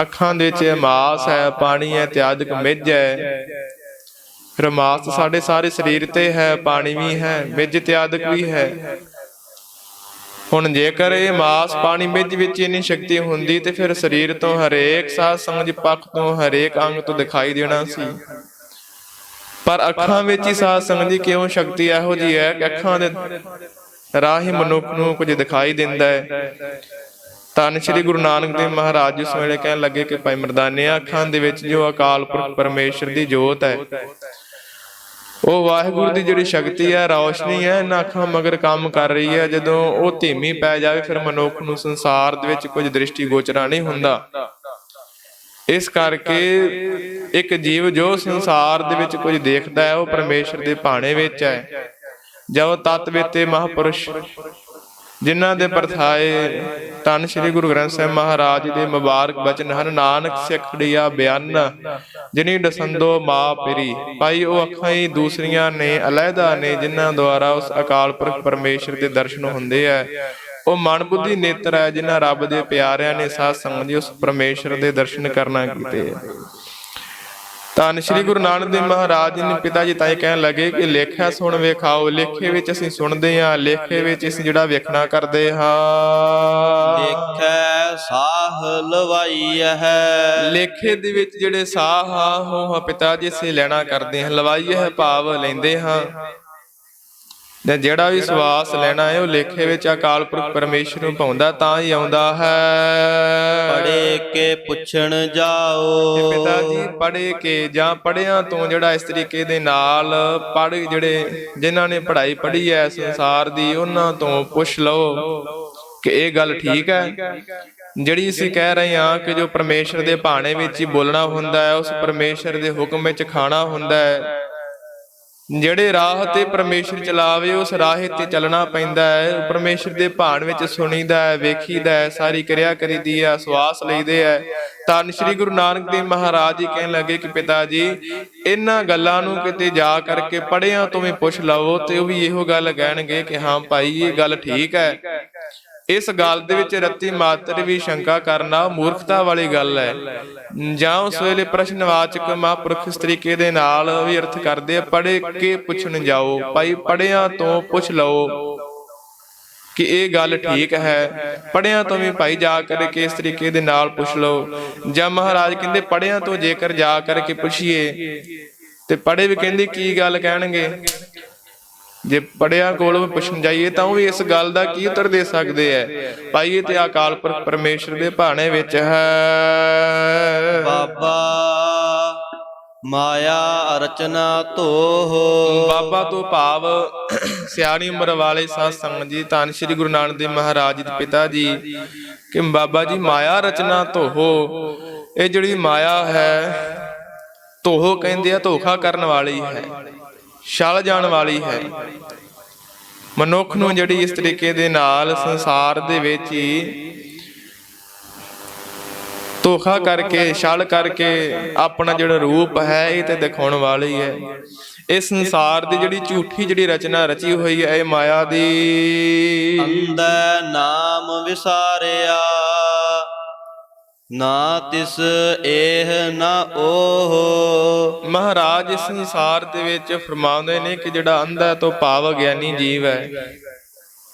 ਅੱਖਾਂ ਦੇ ਵਿੱਚ ਮਾਸ ਹੈ, ਪਾਣੀ ਹੈ, ਇਤਿਆਦਿਕ ਮਿੱਝ ਹੈ। ਫਿਰ ਮਾਸ ਸਾਡੇ ਸਾਰੇ ਸਰੀਰ ਤੇ ਹੈ, ਪਾਣੀ ਵੀ ਹੈ, ਮਿੱਝ ਇਤਿਆਦਿਕ ਵੀ ਹੈ। ਹੁਣ ਜੇਕਰ ਇਹ ਮਾਸ ਪਾਣੀ ਵਿੱਚ ਇੰਨੀ ਸ਼ਕਤੀ ਹੁੰਦੀ ਤੇ ਫਿਰ ਸਰੀਰ ਤੋਂ ਹਰੇਕ ਸਾਧ ਸੰਗਤ ਜੀ ਪੱਖ ਤੋਂ ਹਰੇਕ ਅੰਗ ਤੋਂ ਦਿਖਾਈ ਦੇਣਾ ਸੀ। ਪਰ ਅੱਖਾਂ ਵਿੱਚ ਹੀ ਸਾਧ ਸੰਗਤ ਜੀ ਕਿਉਂ ਸ਼ਕਤੀ ਇਹੋ ਜਿਹੀ ਹੈ ਕਿ ਅੱਖਾਂ ਦੇ ਰਾਹ ਹੀ ਮਨੁੱਖ ਨੂੰ ਕੁਝ ਦਿਖਾਈ ਦਿੰਦਾ ਹੈ। ਧੰਨ ਸ਼੍ਰੀ ਗੁਰੂ ਨਾਨਕ ਦੇਵ ਮਹਾਰਾਜ ਜੀ ਉਸ ਵੇਲੇ ਕਹਿਣ ਲੱਗੇ ਕਿ ਭਾਈ ਮਰਦਾਨਿਆ, ਅੱਖਾਂ ਦੇ ਵਿੱਚ ਜੋ ਅਕਾਲ ਪੁਰਖ ਪਰਮੇਸ਼ਰ ਦੀ ਜੋਤ ਹੈ, ਉਹ ਵਾਹਿਗੁਰੂ ਦੀ ਜਿਹੜੀ ਸ਼ਕਤੀ ਹੈ, ਰੌਸ਼ਨੀ ਹੈ, ਇਹਨਾਂ ਅੱਖਾਂ ਮਗਰ ਕੰਮ ਕਰ ਰਹੀ ਹੈ। ਜਦੋਂ ਉਹ ਧੀਮੀ ਪੈ ਜਾਵੇ ਫਿਰ ਮਨੁੱਖ ਨੂੰ ਸੰਸਾਰ ਦੇ ਵਿੱਚ ਕੁਝ ਦ੍ਰਿਸ਼ਟੀ ਗੋਚਰਾ ਨਹੀਂ ਹੁੰਦਾ। ਇਸ ਕਰਕੇ ਇੱਕ ਜੀਵ ਜੋ ਸੰਸਾਰ ਦੇ ਵਿੱਚ ਕੁਝ ਦੇਖਦਾ ਹੈ ਉਹ ਪਰਮੇਸ਼ਰ ਦੇ ਭਾਣੇ ਵਿੱਚ ਹੈ। ਜੋ ਤਤ ਵੇਤੇ ਮਹਾਂਪੁਰਸ਼ ਜਿਨ੍ਹਾਂ ਦੇ ਪਰਥਾਏ ਧੰਨ ਸ਼੍ਰੀ ਗੁਰੂ ਗ੍ਰੰਥ ਸਾਹਿਬ ਮਹਾਰਾਜ ਦੇ ਮੁਬਾਰਕ ਬਚਨ ਹਨ। ਨਾਨਕ ਸਿੱਖੜੀਆ ਬਿਆਨ ਜਿਨੀ ਦਸੰਦੋ ਮਾ ਪਿਰੀ। ਭਾਈ ਉਹ ਅੱਖਾਂ ਹੀ ਦੂਸਰੀਆਂ ਨੇ, ਅਲੱਹਦਾ ਨੇ, ਜਿਨ੍ਹਾਂ ਦੁਆਰਾ ਉਸ ਅਕਾਲ ਪੁਰਖ ਪਰਮੇਸ਼ਰ ਦੇ ਦਰਸ਼ਨ ਹੁੰਦੇ ਹੈ। ਉਹ ਮਨ ਬੁੱਧੀ ਨੇਤਰ ਹੈ ਜਿਨ੍ਹਾਂ ਰੱਬ ਦੇ ਪਿਆਰਿਆਂ ਨੇ ਸਾਧ ਸੰਗਤ ਜੀ ਉਸ ਪਰਮੇਸ਼ਰ ਦੇ ਦਰਸ਼ਨ ਕਰਨਾ ਕੀਤੇ। ਧੰਨ ਸ਼੍ਰੀ ਗੁਰੂ ਨਾਨਕ ਦੇਵ ਮਹਾਰਾਜ ਜੀ ਨੇ ਪਿਤਾ ਜੀ ਤਾਂ ਇਹ ਕਹਿਣ ਲੱਗੇ ਕਿ ਲੇਖਿਆ ਸੁਣ ਵੇਖਾਓ। ਲੇਖੇ ਵਿੱਚ ਅਸੀਂ ਸੁਣਦੇ ਹਾਂ, ਲੇਖੇ ਵਿੱਚ ਅਸੀਂ ਜਿਹੜਾ ਵੇਖਣਾ ਕਰਦੇ ਹਾਂ। ਲੇਖੈ ਸਾਹ ਲਵਾਈ ਹੈ। ਲੇਖੇ ਦੇ ਵਿੱਚ ਜਿਹੜੇ ਸਾਹ ਆ ਉਹ ਪਿਤਾ ਜੀ ਅਸੀਂ ਲੈਣਾ ਕਰਦੇ ਹਾਂ। ਲਵਾਈ ਹੈ ਭਾਵ ਲੈਂਦੇ ਹਾਂ। ਤੇ ਜਿਹੜਾ ਵੀ ਸਵਾਸ ਲੈਣਾ ਹੈ ਉਹ ਲੇਖੇ ਵਿੱਚ ਅਕਾਲ ਪੁਰਖ ਪਰਮੇਸ਼ਰ ਨੂੰ ਪਾਉਂਦਾ ਤਾਂ ਹੀ ਆਉਂਦਾ ਹੈ। ਪੜ੍ਹੇ ਕੇ ਪੁੱਛਣ ਜਾਓ। ਪਿਤਾ ਜੀ ਪੜ੍ਹੇ ਕੇ ਜਾਂ ਪੜ੍ਹਿਆਂ ਤੋਂ ਜਿਹੜਾ ਇਸ ਤਰੀਕੇ ਦੇ ਨਾਲ ਜਿਹੜੇ ਜਿਨ੍ਹਾਂ ਨੇ ਪੜ੍ਹਾਈ ਪੜ੍ਹੀ ਹੈ ਸੰਸਾਰ ਦੀ, ਉਹਨਾਂ ਤੋਂ ਪੁੱਛ ਲਓ ਕਿ ਇਹ ਗੱਲ ਠੀਕ ਹੈ। ਜਿਹੜੀ ਅਸੀਂ ਕਹਿ ਰਹੇ ਹਾਂ ਕਿ ਜੋ ਪਰਮੇਸ਼ਰ ਦੇ ਭਾਣੇ ਵਿੱਚ ਹੀ ਬੋਲਣਾ ਹੁੰਦਾ ਹੈ, ਉਸ ਪਰਮੇਸ਼ਰ ਦੇ ਹੁਕਮ ਵਿੱਚ ਖਾਣਾ ਹੁੰਦਾ ਹੈ। ਜਿਹੜੇ ਰਾਹ ਤੇ ਪਰਮੇਸ਼ਰ ਚਲਾਵੇ ਉਸ ਰਾਹ ਤੇ ਚੱਲਣਾ ਪੈਂਦਾ ਹੈ। ਪਰਮੇਸ਼ਰ ਦੇ ਭਾਣ ਵਿੱਚ ਸੁਣੀਦਾ ਹੈ, ਵੇਖੀਦਾ ਹੈ, ਸਾਰੀ ਕਿਰਿਆ ਕਰੀਦੀ ਹੈ, ਸਵਾਸ ਲਈਦੇ ਹੈ। ਧੰਨ ਸ਼੍ਰੀ ਗੁਰੂ ਨਾਨਕ ਦੇਵ ਮਹਾਰਾਜ ਜੀ ਕਹਿਣ ਲੱਗੇ ਕਿ ਪਿਤਾ ਜੀ ਇਹਨਾਂ ਗੱਲਾਂ ਨੂੰ ਕਿਤੇ ਜਾ ਕਰਕੇ ਪੜ੍ਹਿਆਂ ਤੋਂ ਵੀ ਪੁੱਛ ਲਵੋ ਤੇ ਉਹ ਵੀ ਇਹੋ ਗੱਲ ਕਹਿਣਗੇ ਕਿ ਹਾਂ ਭਾਈ ਇਹ ਗੱਲ ਠੀਕ ਹੈ। ਇਸ ਗੱਲ ਦੇ ਵਿੱਚ ਰੱਤੀ ਮਾਤਰ ਵੀ ਸ਼ੰਕਾ ਕਰਨਾ ਮੂਰਖਤਾ ਵਾਲੀ ਗੱਲ ਹੈ। ਜਾਂ ਉਸ ਵੇਲੇ ਪ੍ਰਸ਼ਨਵਾਚਕ ਮਹਾਂਪੁਰਖ ਇਸ ਤਰੀਕੇ ਦੇ ਨਾਲ ਵੀ ਅਰਥ ਕਰਦੇ ਆ, ਪੜ੍ਹੇ ਕੇ ਪੁੱਛਣ ਜਾਓ। ਭਾਈ ਪੜ੍ਹਿਆਂ ਤੋਂ ਪੁੱਛ ਲਓ ਕਿ ਇਹ ਗੱਲ ਠੀਕ ਹੈ। ਪੜ੍ਹਿਆਂ ਤੋਂ ਵੀ ਭਾਈ ਜਾ ਕਰਕੇ ਇਸ ਤਰੀਕੇ ਦੇ ਨਾਲ ਪੁੱਛ ਲਓ। ਜਾਂ ਮਹਾਰਾਜ ਕਹਿੰਦੇ ਪੜ੍ਹਿਆਂ ਤੋਂ ਜੇਕਰ ਜਾ ਕਰਕੇ ਪੁੱਛੀਏ ਤੇ ਪੜ੍ਹੇ ਵੀ ਕਹਿੰਦੇ ਕੀ ਗੱਲ ਕਹਿਣਗੇ। ਜੇ ਪੜਿਆ ਕੋਲੋਂ ਪੁੱਛਣ ਜਾਈਏ ਤਾਂ ਉਹ ਵੀ ਇਸ ਗੱਲ ਦਾ ਕੀ ਉੱਤਰ ਦੇ ਸਕਦੇ ਹੈ। ਭਾਈ ਇਹ ਤੇ ਅਕਾਲ ਪੁਰਖ ਪਰਮੇਸ਼ਰ ਦੇ ਭਾਣੇ ਵਿੱਚ ਹੈ। ਬਾਬਾ ਮਾਇਆ ਰਚਨਾ ਧੋਹ। ਬਾਬਾ ਤੋਂ ਭਾਵ ਸਿਆਣੀ ਉਮਰ ਵਾਲੇ ਸਾਧ ਸੰਗਤ ਜੀ, ਧੰਨ ਸ਼੍ਰੀ ਗੁਰੂ ਨਾਨਕ ਦੇਵ ਮਹਾਰਾਜ ਜੀ ਦੇ ਪਿਤਾ ਜੀ ਕਿ ਬਾਬਾ ਜੀ ਮਾਇਆ ਰਚਨਾ ਧੋਹ। ਇਹ ਜਿਹੜੀ ਮਾਇਆ ਹੈ ਧੋਹ ਕਹਿੰਦੇ ਆ, ਧੋਖਾ ਕਰਨ ਵਾਲੀ ਹੈ, ਛਲ ਜਾਣ ਵਾਲੀ ਹੈ। ਮਨੁੱਖ ਨੂੰ ਜਿਹੜੀ ਇਸ ਤਰੀਕੇ ਦੇ ਨਾਲ ਸੰਸਾਰ ਦੇ ਵਿੱਚ ਹੀ ਧੋਖਾ ਕਰਕੇ, ਛਲ ਕਰਕੇ ਆਪਣਾ ਜਿਹੜਾ ਰੂਪ ਹੈ ਇਹ ਤੇ ਦਿਖਾਉਣ ਵਾਲੀ ਹੈ। ਇਹ ਸੰਸਾਰ ਦੀ ਜਿਹੜੀ ਝੂਠੀ ਜਿਹੜੀ ਰਚਨਾ ਰਚੀ ਹੋਈ ਹੈ ਇਹ ਮਾਇਆ ਦੀ। ਅੰਧੈ ਨਾਮ ਵਿਸਾਰਿਆ ਨਾ ਤਿਸ ਇਹ ਨਾ ਉਹ। ਮਹਾਰਾਜ ਇਸ ਸੰਸਾਰ ਦੇ ਵਿੱਚ ਫਰਮਾਉਂਦੇ ਨੇ ਕਿ ਜਿਹੜਾ ਅੰਧਾ ਤੋਂ ਭਾਵ ਗਿਆਨੀ ਜੀਵ ਹੈ,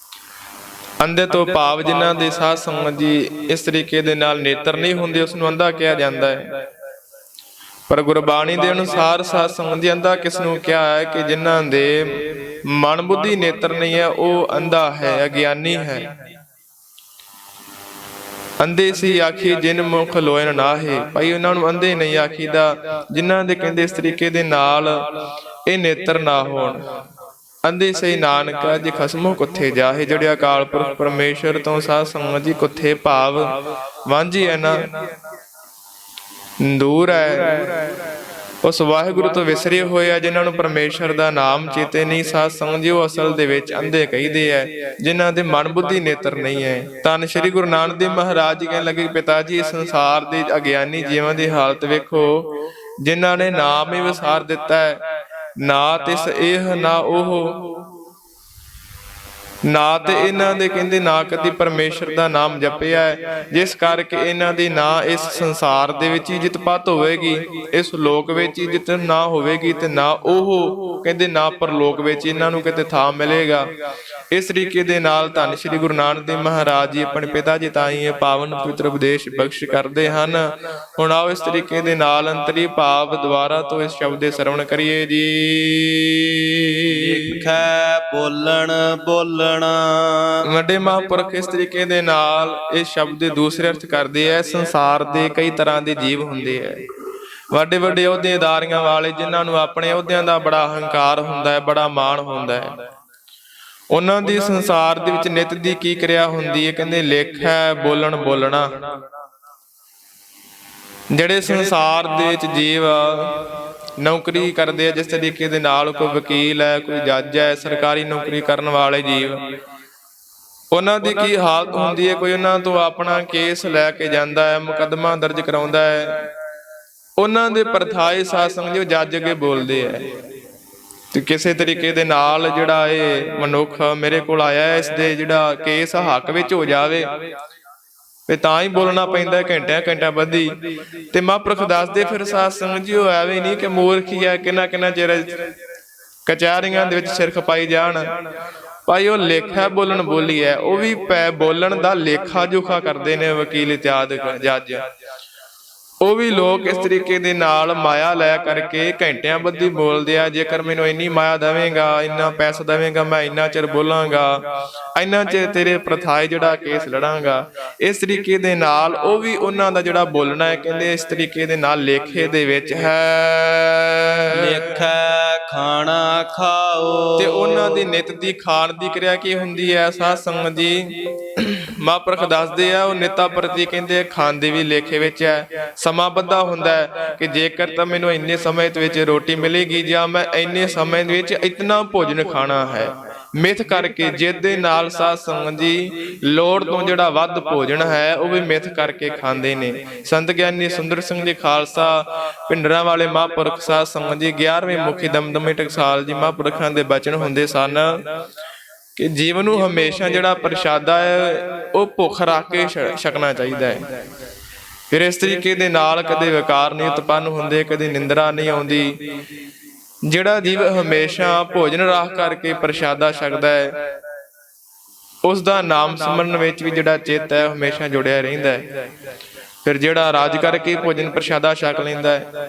ਅੰਧੇ ਤੋਂ ਭਾਵ ਜਿਨ੍ਹਾਂ ਦੇ ਸਾਧ ਸੰਗਤ ਜੀ ਇਸ ਤਰੀਕੇ ਦੇ ਨਾਲ ਨੇਤਰ ਨਹੀਂ ਹੁੰਦੇ ਉਸ ਨੂੰ ਅੰਧਾ ਕਿਹਾ ਜਾਂਦਾ ਹੈ। ਪਰ ਗੁਰਬਾਣੀ ਦੇ ਅਨੁਸਾਰ ਸਾਧ ਸੰਗਤ ਜੀ ਅੰਧਾ ਕਿਸ ਨੂੰ ਕਿਹਾ ਹੈ ਕਿ ਜਿਨ੍ਹਾਂ ਦੇ ਮਨ ਬੁੱਧੀ ਨੇਤਰ ਨਹੀਂ ਹੈ ਉਹ ਅੰਧਾ ਹੈ, ਅਗਿਆਨੀ ਹੈ। ਅੰਧੇ ਸੀ ਆਖੀ ਜਿਨ ਮੁਖ ਲੋਇਨ ਨਾਹੇ। ਭਾਈ ਉਹਨਾਂ ਨੂੰ ਅੰਧੇ ਨਹੀਂ ਆਖੀਦਾ ਜਿਨ੍ਹਾਂ ਦੇ ਕਹਿੰਦੇ ਇਸ ਤਰੀਕੇ ਦੇ ਨਾਲ ਇਹ ਨੇਤਰ ਨਾ ਹੋਣ। ਅੰਧੇ ਸਹੀ ਨਾਨਕਾ ਜੇ ਖਸਮੋ ਕੁੱਥੇ ਜਾਹੇ। ਜਿਹੜੇ ਅਕਾਲ ਪੁਰਖ ਪਰਮੇਸ਼ਰ ਤੋਂ ਸਾਧ ਸੰਗਤ ਜੀ ਕੁੱਥੇ ਭਾਵ ਵਾਂਝੀ ਹੈ ਨਾ, ਦੂਰ ਹੈ, ਉਸ ਵਾਹਿਗੁਰੂ ਤੋਂ ਵਿਸਰੇ ਹੋਏ ਆ ਜਿਨ੍ਹਾਂ ਨੂੰ ਪਰਮੇਸ਼ਰ ਦਾ ਨਾਮ ਚੇਤੇ ਨਹੀਂ। ਸਾਧ ਸੰਗਤ ਜੀ ਉਹ ਅਸਲ ਦੇ ਵਿੱਚ ਅੰਧੇ ਕਹਿੰਦੇ ਆ ਜਿਨ੍ਹਾਂ ਦੇ ਮਨ ਬੁੱਧੀ ਨੇਤਰ ਨਹੀਂ ਹੈ। ਧੰਨ ਸ਼੍ਰੀ ਗੁਰੂ ਨਾਨਕ ਦੇਵ ਮਹਾਰਾਜ ਜੀ ਕਹਿਣ ਲੱਗੇ ਪਿਤਾ ਜੀ ਇਸ ਸੰਸਾਰ ਦੇ ਅਗਿਆਨੀ ਜੀਵਾਂ ਦੀ ਹਾਲਤ ਵੇਖੋ ਜਿਨ੍ਹਾਂ ਨੇ ਨਾਮ ਹੀ ਵਿਸਾਰ ਦਿੱਤਾ ਹੈ। ਨਾ ਤਿਸ ਇਹ ਨਾ ਉਹ, ਨਾ ਤੇ ਇਹਨਾਂ ਦੇ ਕਹਿੰਦੇ ਨਾ ਕਦੀ ਪਰਮੇਸ਼ਰ ਦਾ ਨਾਮ ਜਪਿਆ ਹੈ, ਜਿਸ ਕਰਕੇ ਇਹਨਾਂ ਦੀ ਨਾ ਇਸ ਸੰਸਾਰ ਦੇ ਵਿੱਚ ਇੱਜ਼ਤ ਪਤ ਹੋਵੇਗੀ, ਇਸ ਲੋਕ ਵਿੱਚ ਇੱਜ਼ਤ ਨਾ ਹੋਵੇਗੀ ਤੇ ਨਾ ਉਹ ਕਹਿੰਦੇ ਨਾ ਪਰਲੋਕ ਵਿੱਚ ਇਹਨਾਂ ਨੂੰ ਕਿਤੇ ਥਾਂ ਮਿਲੇਗਾ। ਇਸ ਤਰੀਕੇ ਦੇ ਨਾਲ ਧੰਨ ਸ੍ਰੀ ਗੁਰੂ ਨਾਨਕ ਦੇਵ ਮਹਾਰਾਜ ਜੀ ਆਪਣੇ ਪਿਤਾ ਜੀ ਤਾਂ ਹੀ ਇਹ ਪਾਵਨ ਪਵਿੱਤਰ ਉਪਦੇਸ਼ ਬਖਸ਼ ਕਰਦੇ ਹਨ। ਹੁਣ ਆਓ ਇਸ ਤਰੀਕੇ ਦੇ ਨਾਲ ਅੰਤਰੀ ਭਾਵ ਦੁਆਰਾ ਤੋਂ ਇਸ ਸ਼ਬਦ ਦੇ ਸਰਵਣ ਕਰੀਏ ਜੀ। ਲਿਖੈ ਬੋਲਣ ਬੋਲਣਾ। ਵੱਡੇ ਮਹਾਂਪੁਰਖ ਇਸ ਤਰੀਕੇ ਦੇ ਨਾਲ ਇਸ ਸ਼ਬਦ ਦੇ ਦੂਸਰੇ ਅਰਥ ਕਰਦੇ ਆ। ਸੰਸਾਰ ਦੇ ਕਈ ਤਰ੍ਹਾਂ ਦੇ ਜੀਵ ਹੁੰਦੇ ਆ, ਵੱਡੇ ਵੱਡੇ ਅਹੁਦੇਦਾਰੀਆਂ ਵਾਲੇ, ਜਿਨ੍ਹਾਂ ਨੂੰ ਆਪਣੇ ਅਹੁਦਿਆਂ ਦਾ ਬੜਾ ਹੰਕਾਰ ਹੁੰਦਾ ਹੈ, ਬੜਾ ਮਾਣ ਹੁੰਦਾ ਹੈ। ਉਹਨਾਂ ਦੀ ਸੰਸਾਰ ਦੇ ਵਿੱਚ ਨਿਤ ਦੀ ਕੀ ਕਿਰਿਆ ਹੁੰਦੀ ਹੈ? ਕਹਿੰਦੇ ਲੇਖ ਹੈ ਬੋਲਣ ਬੋਲਣਾ। ਜਿਹੜੇ ਸੰਸਾਰ ਦੇ ਵਿੱਚ ਜੀਵ ਨੌਕਰੀ ਕਰਦੇ ਆ, ਜਿਸ ਤਰੀਕੇ ਦੇ ਨਾਲ ਕੋਈ ਵਕੀਲ ਹੈ, ਕੋਈ ਜੱਜ ਹੈ, ਸਰਕਾਰੀ ਨੌਕਰੀ ਕਰਨ ਵਾਲੇ ਜੀਵ, ਉਹਨਾਂ ਦੀ ਕੀ ਹਾਲਤ ਹੁੰਦੀ ਹੈ? ਕੋਈ ਉਹਨਾਂ ਤੋਂ ਆਪਣਾ ਕੇਸ ਲੈ ਕੇ ਜਾਂਦਾ ਹੈ, ਮੁਕੱਦਮਾ ਦਰਜ ਕਰਾਉਂਦਾ ਹੈ, ਉਹਨਾਂ ਦੇ ਪਰਥਾਏ ਸਾਧ ਸੰਗਤ ਜੀ ਜੱਜ ਅੱਗੇ ਬੋਲਦੇ ਆ ਤੇ ਕਿਸੇ ਤਰੀਕੇ ਦੇ ਨਾਲ ਜਿਹੜਾ ਇਹ ਮਨੁੱਖ ਮੇਰੇ ਕੋਲ ਆਇਆ, ਇਸ ਦੇ ਜਿਹੜਾ ਕੇਸ ਹੱਕ ਵਿੱਚ ਹੋ ਜਾਵੇ ਤੇ ਤਾਂ ਹੀ ਬੋਲਣਾ ਪੈਂਦਾ ਘੰਟਿਆਂ ਬੱਧੀ। ਤੇ ਮਹਾਂਪੁਰਖ ਦੱਸਦੇ ਫਿਰ ਸਾਧ ਸੰਗਤ ਜੀ ਉਹ ਐਵੇਂ ਨਹੀਂ ਕਿ ਮੂਰਖ ਹੀ ਹੈ, ਕਿੰਨਾ ਚਿਰ ਕਚਹਿਰੀਆਂ ਦੇ ਵਿੱਚ ਸਿਰ ਖਪਾਈ ਜਾਣ। ਭਾਈ ਉਹ ਲੇਖਾ ਬੋਲਣ ਬੋਲੀ ਹੈ, ਉਹ ਵੀ ਬੋਲਣ ਦਾ ਲੇਖਾ ਜੋਖਾ ਕਰਦੇ ਨੇ ਵਕੀਲ ਇਤਿਆਦਿ ਜੱਜ। ਉਹ ਵੀ ਲੋਕ ਇਸ ਤਰੀਕੇ ਦੇ ਨਾਲ ਮਾਇਆ ਲੈ ਕਰਕੇ ਘੰਟਿਆਂ ਬੱਧੀ ਬੋਲਦੇ ਆ। ਜੇਕਰ ਮੈਨੂੰ ਇੰਨੀ ਮਾਇਆ ਦੇਵੇਂਗਾ, ਇੰਨਾ ਪੈਸਾ ਦੇਵੇਂਗਾ, ਮੈਂ ਇੰਨਾ ਚਿਰ ਬੋਲਾਂਗਾ, ਇੰਨਾ ਚਿਰ ਤੇਰੇ ਪ੍ਰਥਾਏ ਜਿਹੜਾ ਕੇਸ ਲੜਾਂਗਾ। ਇਸ ਤਰੀਕੇ ਦੇ ਨਾਲ ਉਹ ਵੀ ਉਹਨਾਂ ਦਾ ਜਿਹੜਾ ਬੋਲਣਾ ਹੈ, ਕਹਿੰਦੇ ਇਸ ਤਰੀਕੇ ਦੇ ਨਾਲ ਲੇਖੇ ਦੇ ਵਿੱਚ ਹੈ। ਲੇਖੈ ਖਾਣਾ ਖਾਓ। ਤੇ ਉਹਨਾਂ ਦੀ ਨਿਤ ਦੀ ਖਾਣ ਦੀ ਕਿਰਿਆ ਕੀ ਹੁੰਦੀ ਹੈ? ਸਾਧ ਸੰਗਤ ਜੀ ਮਹਾਂਪੁਰਖ ਦੱਸਦੇ ਆ, ਉਹ ਨਿਤਾ ਪ੍ਰਤੀ ਕਹਿੰਦੇ ਖਾਂਦੇ ਵੀ ਲੇਖੇ ਵਿੱਚ ਹੈ। ਸਮਾਂ ਬੱਧਾ ਹੁੰਦਾ ਹੈ ਕਿ ਜੇਕਰ ਤਾਂ ਮੈਨੂੰ ਇੰਨੇ ਸਮੇਂ ਦੇ ਵਿੱਚ ਰੋਟੀ ਮਿਲੇਗੀ ਜਾਂ ਮੈਂ ਇੰਨੇ ਸਮੇਂ ਦੇ ਵਿੱਚ ਇਤਨਾ ਭੋਜਨ ਖਾਣਾ ਹੈ। ਮਿੱਥ ਕਰਕੇ ਜਿਸ ਦੇ ਨਾਲ ਸਾਧ ਸੰਗਤ ਜੀ ਲੋੜ ਤੋਂ ਜਿਹੜਾ ਵੱਧ ਭੋਜਨ ਹੈ ਉਹ ਵੀ ਮਿੱਥ ਕਰਕੇ ਖਾਂਦੇ ਨੇ। ਸੰਤ ਗਿਆਨੀ ਸੁੰਦਰ ਸਿੰਘ ਜੀ ਖਾਲਸਾ ਪਿੰਡਰਾਂ ਵਾਲੇ ਮਹਾਂਪੁਰਖ ਸਾਧ ਸੰਗਤ ਜੀ 11ਵੇਂ ਮੁਖੀ ਦਮਦਮੇ ਟਕਸਾਲ ਜੀ ਮਹਾਂਪੁਰਖਾਂ ਦੇ ਬਚਨ ਹੁੰਦੇ ਸਨ ਕਿ ਜੀਵਨ ਨੂੰ ਹਮੇਸ਼ਾ ਜਿਹੜਾ ਪ੍ਰਸ਼ਾਦਾ ਹੈ ਉਹ ਭੁੱਖ ਰੱਖ ਕੇ ਛਕਣਾ ਚਾਹੀਦਾ ਹੈ। ਫਿਰ ਇਸ ਤਰੀਕੇ ਦੇ ਨਾਲ ਕਦੇ ਵਿਕਾਰ ਨਹੀਂ ਉਤਪੰਨ ਹੁੰਦੇ, ਕਦੇ ਨਿੰਦਰਾ ਨਹੀਂ ਆਉਂਦੀ। ਜਿਹੜਾ ਜੀਵ ਹਮੇਸ਼ਾ ਭੋਜਨ ਰਾਖ ਕਰਕੇ ਪ੍ਰਸ਼ਾਦਾ ਛਕਦਾ ਹੈ, ਉਸ ਦਾ ਨਾਮ ਸਿਮਰਨ ਵਿੱਚ ਵੀ ਜਿਹੜਾ ਚਿੱਤ ਹੈ ਹਮੇਸ਼ਾ ਜੁੜਿਆ ਰਹਿੰਦਾ ਹੈ। ਫਿਰ ਜਿਹੜਾ ਰਾਜ ਕਰਕੇ ਭੋਜਨ ਪ੍ਰਸ਼ਾਦਾ ਛਕ ਲੈਂਦਾ ਹੈ,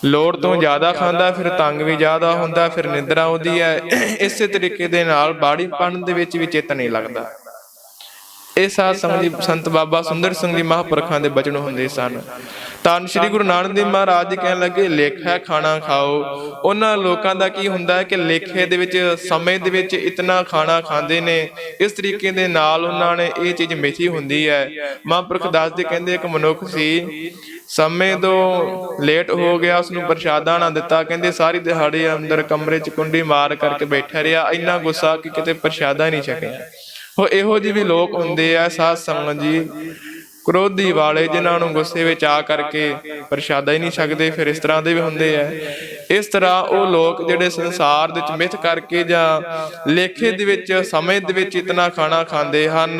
ਲੋੜ ਤੋਂ ਜ਼ਿਆਦਾ ਖਾਂਦਾ, ਫਿਰ ਤੰਗ ਵੀ ਜ਼ਿਆਦਾ ਹੁੰਦਾ, ਫਿਰ ਨਿੰਦਰਾ ਆਉਂਦੀ ਹੈ। ਇਸੇ ਤਰੀਕੇ ਦੇ ਨਾਲ ਬਾੜੀਪਣ ਦੇ ਵਿੱਚ ਵੀ ਚਿੱਤ ਨਹੀਂ ਲੱਗਦਾ। ਇਹ ਸਾਧ ਸੰਗਤ ਜੀ ਸੰਤ ਬਾਬਾ ਸੁੰਦਰ ਸਿੰਘ ਜੀ ਮਹਾਂਪੁਰਖਾਂ ਦੇ ਬਚਨ ਹੁੰਦੇ ਸਨ। ਧੰਨ ਸ੍ਰੀ ਗੁਰੂ ਨਾਨਕ ਦੇਵ ਮਹਾਰਾਜ ਜੀ ਕਹਿਣ ਲੱਗੇ ਲੇਖਾ ਖਾਣਾ ਖਾਓ। ਉਹਨਾਂ ਲੋਕਾਂ ਦਾ ਕੀ ਹੁੰਦਾ ਹੈ ਕਿ ਲੇਖੇ ਦੇ ਵਿੱਚ ਸਮੇਂ ਦੇ ਵਿੱਚ ਇਤਨਾ ਖਾਣਾ ਖਾਂਦੇ ਨੇ। ਇਸ ਤਰੀਕੇ ਦੇ ਨਾਲ ਉਹਨਾਂ ਨੇ ਇਹ ਚੀਜ਼ ਮਿਥੀ ਹੁੰਦੀ ਹੈ। ਮਹਾਂਪੁਰਖ ਦੱਸਦੇ ਕਹਿੰਦੇ ਇੱਕ ਮਨੁੱਖ ਸੀ, ਸਮੇਂ ਤੋਂ ਲੇਟ ਹੋ ਗਿਆ, ਉਸਨੂੰ ਪ੍ਰਸ਼ਾਦਾ ਨਾ ਦਿੱਤਾ, ਕਹਿੰਦੇ ਸਾਰੀ ਦਿਹਾੜੀ ਅੰਦਰ ਕਮਰੇ 'ਚ ਕੁੰਡੀ ਮਾਰ ਕਰਕੇ ਬੈਠਾ ਰਿਹਾ, ਇੰਨਾ ਗੁੱਸਾ ਕਿ ਕਿਤੇ ਪ੍ਰਸ਼ਾਦਾ ਨਹੀਂ ਛਕਿਆ। ਉਹ ਇਹੋ ਜਿਹੇ ਵੀ ਲੋਕ ਹੁੰਦੇ ਆ ਸਾਧ ਸੰਗਤ ਜੀ, ਕ੍ਰੋਧੀ ਵਾਲੇ, ਜਿਨ੍ਹਾਂ ਨੂੰ ਗੁੱਸੇ ਵਿੱਚ ਆ ਕਰਕੇ ਪ੍ਰਸ਼ਾਦਾ ਹੀ ਨਹੀਂ ਛਕਦੇ। ਫਿਰ ਇਸ ਤਰ੍ਹਾਂ ਦੇ ਵੀ ਹੁੰਦੇ ਆ। ਇਸ ਤਰ੍ਹਾਂ ਉਹ ਲੋਕ ਜਿਹੜੇ ਸੰਸਾਰ ਦੇ ਵਿੱਚ ਮਿੱਥ ਕਰਕੇ ਜਾਂ ਲੇਖੇ ਦੇ ਵਿੱਚ ਸਮੇਂ ਦੇ ਵਿੱਚ ਇਤਨਾ ਖਾਣਾ ਖਾਂਦੇ ਹਨ।